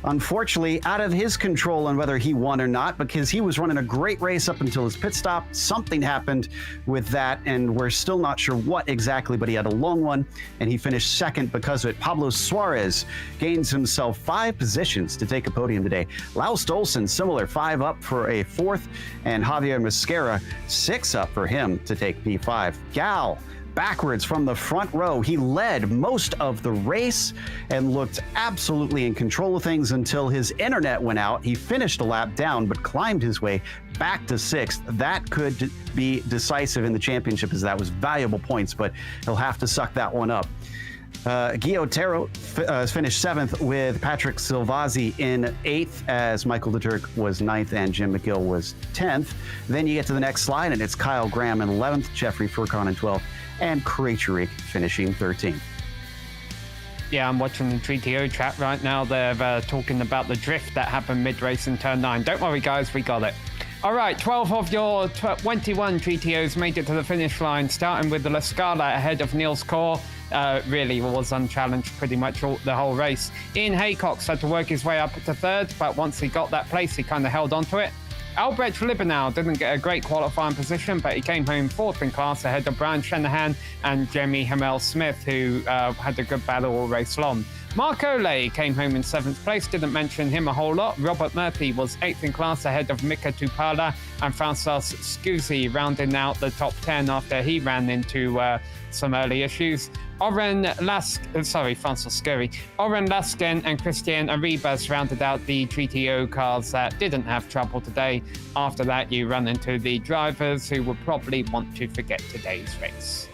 A: unfortunately, out of his control on whether he won or not, because he was running a great race up until his pit stop. Something happened with that, and we're still not sure what exactly, but he had a long one, and he finished second because of it. Pablo Suarez gains himself 5 positions to take a podium today. Lau Stolson, similar, 5 up for a 4th, and Javier Mascara, 6 up for him to take P5. Gal, backwards from the front row. He led most of the race and looked absolutely in control of things until his internet went out. He finished a lap down, but climbed his way back to 6th. That could be decisive in the championship, as that was valuable points, but he'll have to suck that one up. Guy Otero finished 7th with Patrick Silvazzi in 8th, as Michael DeTurk was 9th and Jim McGill was 10th. Then you get to the next slide, and it's Kyle Graham in 11th, Jeffrey Furcon in 12th, and Krejcik finishing 13th.
B: Yeah, I'm watching the GTO chat right now. They're talking about the drift that happened mid-race in turn 9. Don't worry, guys, we got it. All right, 12 of your 21 GTOs made it to the finish line, starting with the La Scala ahead of Niels Kor. Really was unchallenged pretty much the whole race. Ian Haycox had to work his way up to 3rd, but once he got that place, he kind of held on to it. Albrecht Libenow didn't get a great qualifying position, but he came home 4th in class ahead of Brian Shanahan and Jamie Hamel-Smith, who had a good battle all race long. Mark Ole came home in 7th place, didn't mention him a whole lot. Robert Murphy was 8th in class ahead of Mika Tupala, and Francois Scusi rounding out the top 10 after he ran into some early issues. Francois Scurry. Oren Laskin and Christian Arribas rounded out the GTO cars that didn't have trouble today. After that, you run into the drivers who would probably want to forget today's race.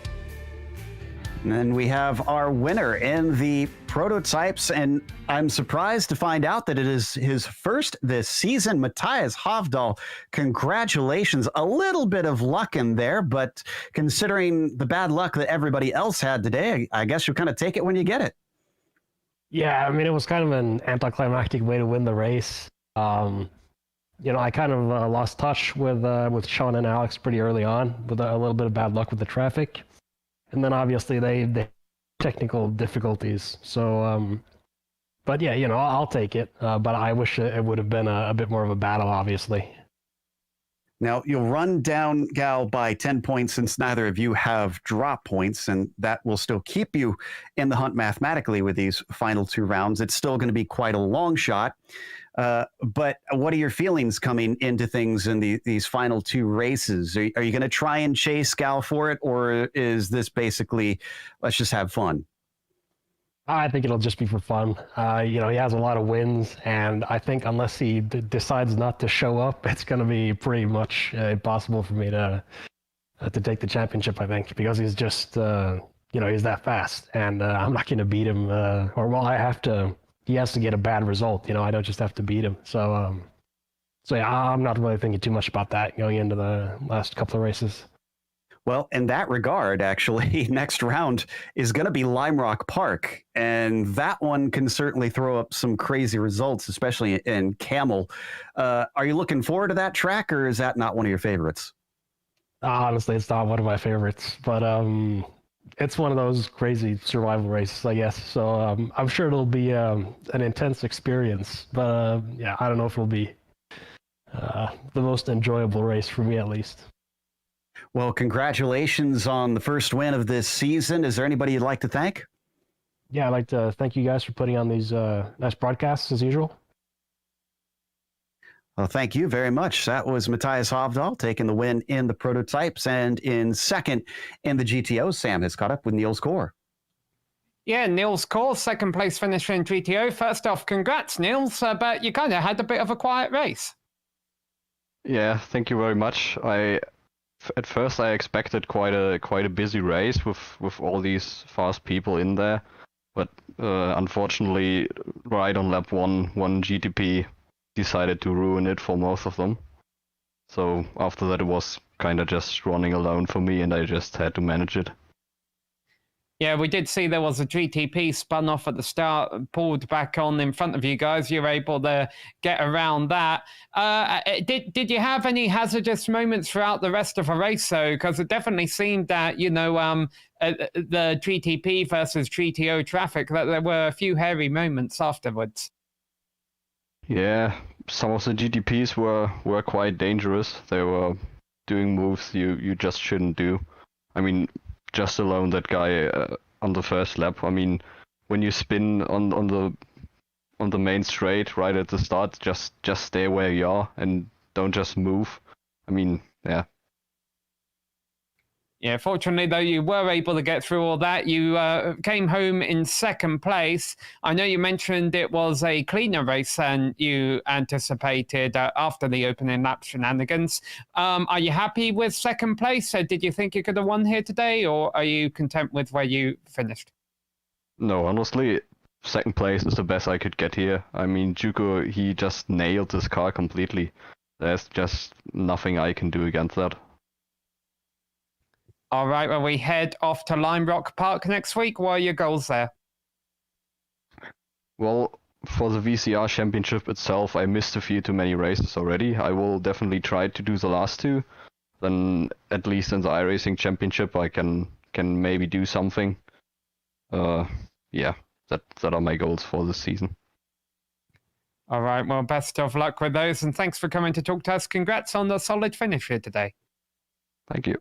A: And then we have our winner in the prototypes, and I'm surprised to find out that it is his first this season, Matthias Hovdal. Congratulations. A little bit of luck in there, but considering the bad luck that everybody else had today, I guess you kind of take it when you get it.
C: Yeah, I mean, it was kind of an anticlimactic way to win the race. I kind of lost touch with Sean and Alex pretty early on with a little bit of bad luck with the traffic. And then obviously they technical difficulties. So, but yeah, I'll take it. But I wish it would have been a bit more of a battle, obviously.
A: Now, you'll run down Gal by 10 points since neither of you have drop points, and that will still keep you in the hunt mathematically with these final 2 rounds. It's still going to be quite a long shot. But what are your feelings coming into things in these final 2 races? Are you going to try and chase Gal for it, or is this basically, let's just have fun?
C: I think it'll just be for fun. He has a lot of wins, and I think unless he decides not to show up, it's going to be pretty much impossible for me to take the championship, I think, because he's just, he's that fast, and I'm not going to beat him, he has to get a bad result. I don't just have to beat him. So yeah, I'm not really thinking too much about that going into the last couple of races.
A: Well, in that regard, actually, next round is going to be Lime Rock Park, and that one can certainly throw up some crazy results, especially in Kamel. Are you looking forward to that track, or is that not one of your favorites?
C: Honestly, it's not one of my favorites, but it's one of those crazy survival races, I guess. So I'm sure it'll be an intense experience, but yeah, I don't know if it'll be the most enjoyable race for me, at least.
A: Well, congratulations on the first win of this season. Is there anybody you'd like to thank?
C: Yeah, I'd like to thank you guys for putting on these nice broadcasts, as usual.
A: Well, thank you very much. That was Matthias Hovdal taking the win in the prototypes, and in second in the GTO, Sam has caught up with Niels Kor.
B: Yeah, Niels Kor, 2nd place finisher in GTO. First off, congrats, Niels, but you kind of had a bit of a quiet race.
D: Yeah, thank you very much. At first I expected quite a busy race with all these fast people in there, but unfortunately, right on lap 1, one GTP decided to ruin it for most of them. So after that, it was kind of just running alone for me, and I just had to manage it.
B: Yeah, we did see there was a GTP spun off at the start, pulled back on in front of you guys. You were able to get around that. Did you have any hazardous moments throughout the rest of the race, though? Because it definitely seemed that, the GTP versus GTO traffic, that there were a few hairy moments afterwards.
D: Yeah, some of the GTPs were quite dangerous. They were doing moves you just shouldn't do. I mean, just alone that guy on the first lap. I mean, when you spin on the main straight right at the start, just stay where you are and don't just move. I mean, yeah.
B: Yeah, fortunately, though, you were able to get through all that. You came home in second place. I know you mentioned it was a cleaner race than you anticipated after the opening lap shenanigans. Are you happy with second place? Did you think you could have won here today, or are you content with where you finished?
D: No, honestly, second place is the best I could get here. I mean, Juko, he just nailed this car completely. There's just nothing I can do against that.
B: All right, well, we head off to Lime Rock Park next week. What are your goals there?
D: Well, for the VCR Championship itself, I missed a few too many races already. I will definitely try to do the last two. Then, at least in the iRacing Championship, I can maybe do something. Yeah, that are my goals for this season.
B: All right, well, best of luck with those, and thanks for coming to talk to us. Congrats on the solid finish here today.
D: Thank you.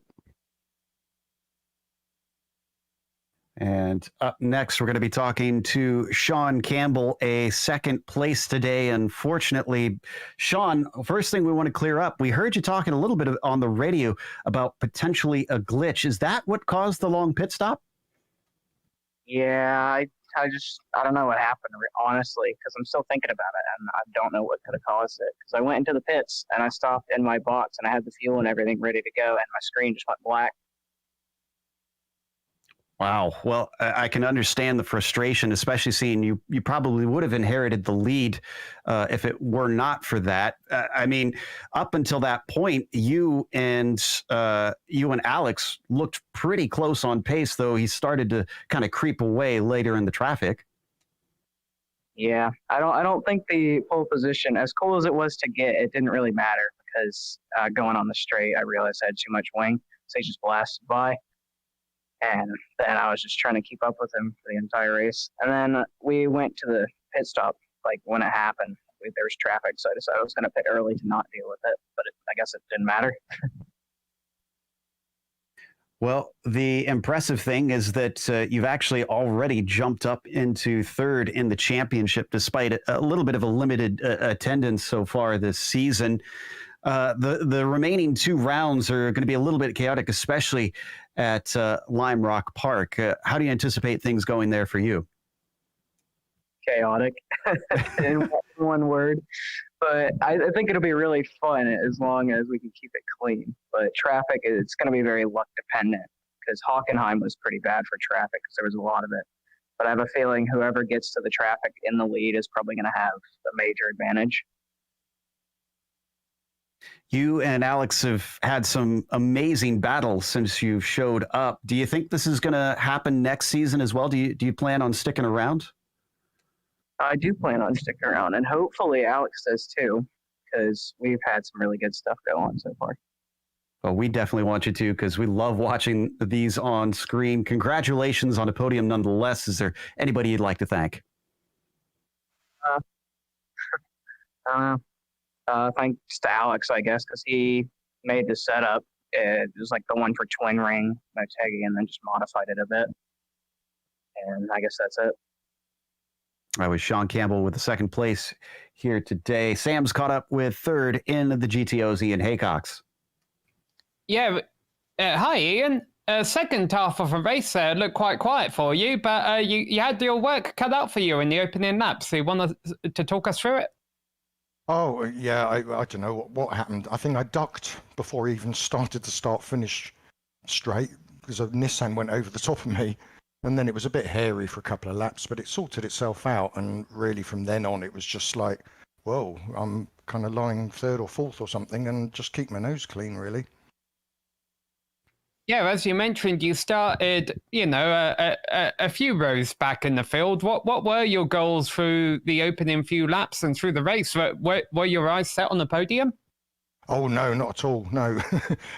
A: And up next, we're going to be talking to Sean Campbell, a second place today. Unfortunately, Sean, first thing we want to clear up, we heard you talking a little bit on the radio about potentially a glitch. Is that what caused the long pit stop?
E: Yeah, I don't know what happened, honestly, because I'm still thinking about it, and I don't know what could have caused it. Because I went into the pits, and I stopped in my box, and I had the fuel and everything ready to go, and my screen just went black.
A: Wow. Well, I can understand the frustration, especially seeing you probably would have inherited the lead if it were not for that. I mean, up until that point, you and Alex looked pretty close on pace, though he started to kind of creep away later in the traffic.
E: Yeah, I don't think the pole position, as cool as it was to get, it didn't really matter because going on the straight, I realized I had too much wing, so he just blasted by. And then I was just trying to keep up with him for the entire race. And then we went to the pit stop, like when it happened. There was traffic, so I decided I was going to pit early to not deal with it. But I guess it didn't matter.
A: Well, the impressive thing is that you've actually already jumped up into third in the championship, despite a little bit of a limited attendance so far this season. The remaining two rounds are going to be a little bit chaotic, especially at Lime Rock Park. How do you anticipate things going there for you?
E: Chaotic, in one word. But I think it'll be really fun as long as we can keep it clean. But traffic, it's going to be very luck dependent because Hockenheim was pretty bad for traffic because there was a lot of it. But I have a feeling whoever gets to the traffic in the lead is probably going to have a major advantage.
A: You and Alex have had some amazing battles since you showed up. Do you think this is going to happen next season as well? Do you plan on sticking around?
E: I do plan on sticking around, and hopefully Alex does too, because we've had some really good stuff go on so far.
A: Well, we definitely want you to, because we love watching these on screen. Congratulations on a podium nonetheless. Is there anybody you'd like to thank?
E: I don't know. Thanks to Alex, I guess, because he made the setup. It was like the one for twin ring, no tagging, and then just modified it a bit. And I guess that's it.
A: I was Sean Campbell with the second place here today. Sam's caught up with third in the GTOs, Ian Haycox.
B: Yeah, hi, Ian. Second half of a race looked quite quiet for you, but you had your work cut out for you in the opening lap. So you want to talk us through it?
F: Oh, yeah, I don't know what happened. I think I ducked before I even started the start-finish straight because a Nissan went over the top of me. And then it was a bit hairy for a couple of laps, but it sorted itself out. And really from then on, it was just like, whoa, I'm kind of lying third or fourth or something and just keep my nose clean, really.
B: Yeah, as you mentioned, you started, a few rows back in the field. What were your goals through the opening few laps and through the race? Were your eyes set on the podium?
F: Oh no, not at all. No,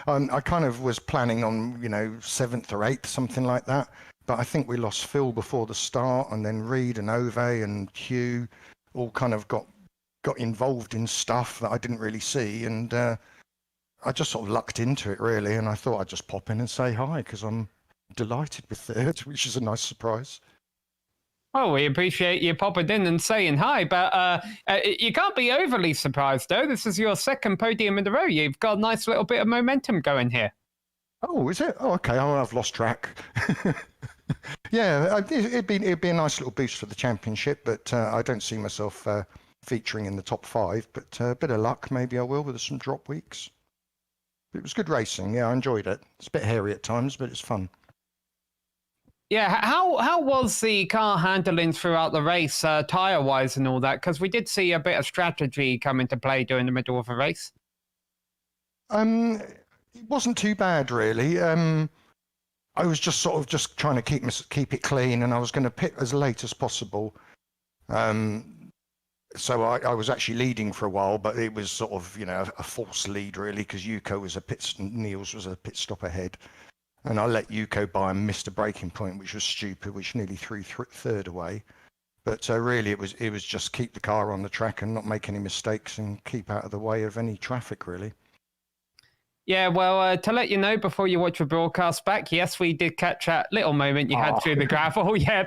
F: I kind of was planning on 7th or 8th, something like that. But I think we lost Phil before the start, and then Reed and Ove and Hugh all kind of got involved in stuff that I didn't really see, and I just sort of lucked into it really, and I thought I'd just pop in and say hi because I'm delighted with third, which is a nice surprise.
B: Well, we appreciate you popping in and saying hi, but you can't be overly surprised, though. This is your second podium in a row. You've got a nice little bit of momentum going here.
F: Oh, is it? Oh, okay. Oh, I've lost track. Yeah, it'd be a nice little boost for the championship, but I don't see myself featuring in the top 5. But a bit of luck, maybe I will with some drop weeks. It was good racing. Yeah, I enjoyed it. It's a bit hairy at times, but it's fun.
B: Yeah, how was the car handling throughout the race, tyre-wise and all that? Because we did see a bit of strategy come into play during the middle of the race.
F: It wasn't too bad, really. I was just trying to keep it clean, and I was going to pit as late as possible. So I was actually leading for a while, but it was sort of, a false lead really, because Yuko was Niels was a pit stop ahead, and I let Yuko by and missed a braking point, which was stupid, which nearly threw third away. But really, it was just keep the car on the track and not make any mistakes and keep out of the way of any traffic, really.
B: Yeah, well, to let you know before you watch the broadcast back, yes, we did catch that little moment you had through the gravel. Yeah,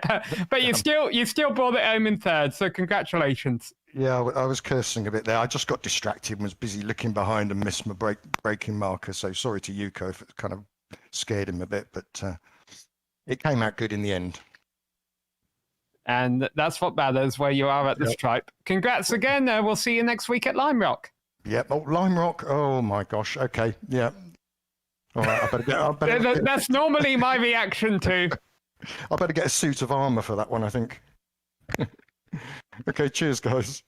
B: but you still brought it home in third, so congratulations.
F: Yeah, I was cursing a bit there. I just got distracted and was busy looking behind and missed my braking marker. So sorry to Yuko if it kind of scared him a bit, but it came out good in the end.
B: And that's what matters, where you are at the stripe. Congrats again. We'll see you next week at Lime Rock.
F: Yep. Oh, Lime Rock. Oh my gosh. Okay. Yeah. All right. I better get
B: That's normally my reaction too.
F: I better get a suit of armor for that one, I think. Okay. Cheers, guys.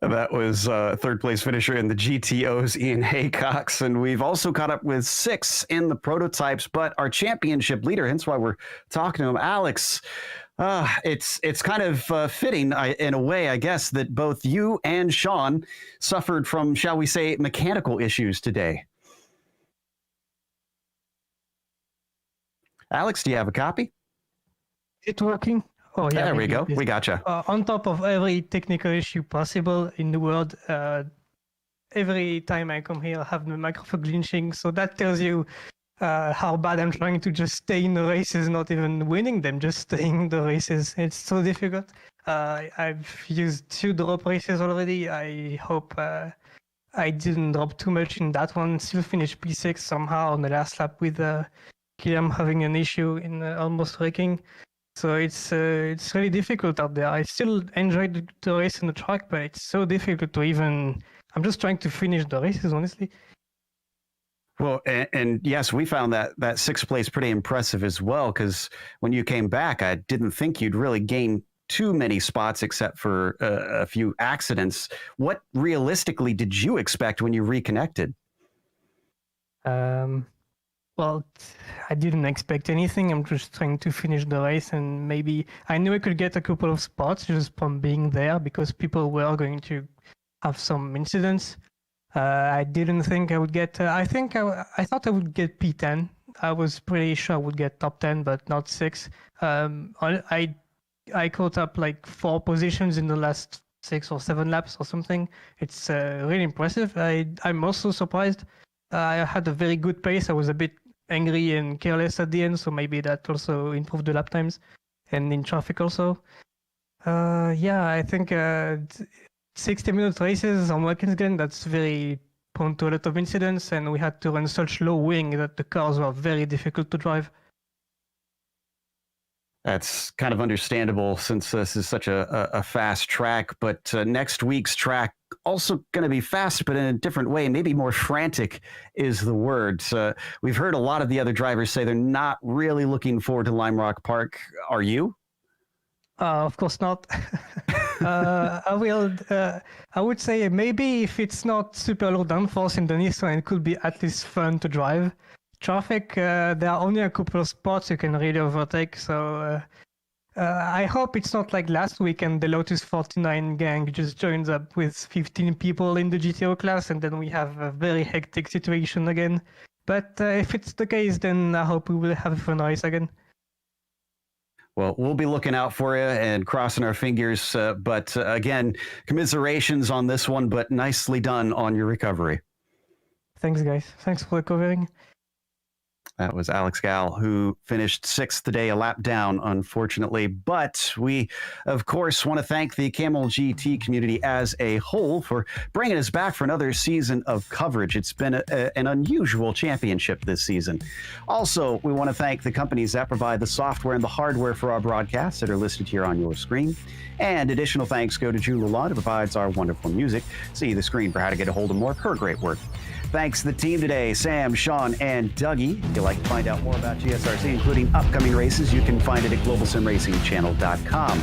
A: That was third place finisher in the GTOs, Ian Haycox. And we've also caught up with 6 in the prototypes, but our championship leader, hence why we're talking to him, Alex. It's kind of fitting in a way, I guess, that both you and Sean suffered from, shall we say, mechanical issues today. Alex, do you have a copy?
G: Is it working? Oh, yeah.
A: There we go. We gotcha.
G: On top of every technical issue possible in the world, every time I come here, I have the microphone glitching. So that tells you how bad I'm trying to just stay in the races, not even winning them, just staying in the races. It's so difficult. I've used 2 drop races already. I hope I didn't drop too much in that one. Still finished P6 somehow on the last lap with Guillaume having an issue in almost wrecking. So it's really difficult out there. I still enjoyed the race on the track, but it's so difficult to even... I'm just trying to finish the races, honestly.
A: Well, and yes, we found that 6th place pretty impressive as well, because when you came back, I didn't think you'd really gain too many spots except for a few accidents. What realistically did you expect when you reconnected?
G: Well, I didn't expect anything. I'm just trying to finish the race, and maybe I knew I could get a couple of spots just from being there because people were going to have some incidents. I didn't think I would get. I thought I would get P10. I was pretty sure I would get top 10, but not 6. I caught up like 4 positions in the last 6 or 7 laps or something. It's really impressive. I'm also surprised. I had a very good pace. I was a bit angry and careless at the end, so maybe that also improved the lap times and in traffic also. Yeah, I think 60-minute races on Watkins Glen, that's very prone to a lot of incidents, and we had to run such low wing that the cars were very difficult to drive.
A: That's kind of understandable since this is such a fast track, but next week's track also going to be fast, but in a different way, maybe more frantic is the word. We've heard a lot of the other drivers say they're not really looking forward to Lime Rock Park. Are you?
G: Of course not. I will. I would say maybe if it's not super low downforce in the Nissan, it could be at least fun to drive. Traffic, there are only a couple of spots you can really overtake, so I hope it's not like last weekend the Lotus 49 gang just joins up with 15 people in the GTO class and then we have a very hectic situation again. But if it's the case, then I hope we will have a fun race again.
A: Well, we'll be looking out for you and crossing our fingers. But again, commiserations on this one, but nicely done on your recovery.
G: Thanks, guys. Thanks for recovering.
A: That was Alex Gal, who finished sixth today, a lap down, unfortunately. But we, of course, want to thank the Kamel GT community as a whole for bringing us back for another season of coverage. It's been an unusual championship this season. Also, we want to thank the companies that provide the software and the hardware for our broadcasts that are listed here on your screen. And additional thanks go to Julie Lalonde, who provides our wonderful music. See the screen for how to get a hold of more of her great work. Thanks to the team today, Sam, Sean, and Dougie. If you'd like to find out more about GSRC, including upcoming races, you can find it at globalsimracingchannel.com.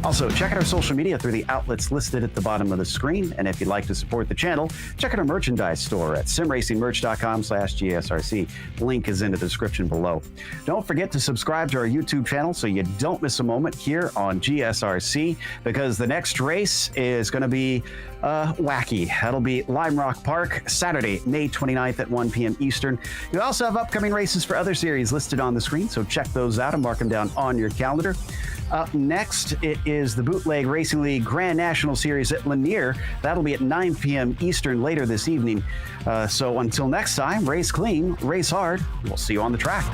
A: Also, check out our social media through the outlets listed at the bottom of the screen. And if you'd like to support the channel, check out our merchandise store at simracingmerch.com/GSRC. Link is in the description below. Don't forget to subscribe to our YouTube channel so you don't miss a moment here on GSRC, because the next race is going to be wacky. That'll be Lime Rock Park, Saturday, May 29th at 1 p.m. Eastern. You also have upcoming races for other series listed on the screen, so check those out and mark them down on your calendar. Up next, it is the Bootleg Racing League Grand National Series at Lanier. That'll be at 9 p.m. Eastern later this evening. So until next time, race clean, race hard. We'll see you on the track.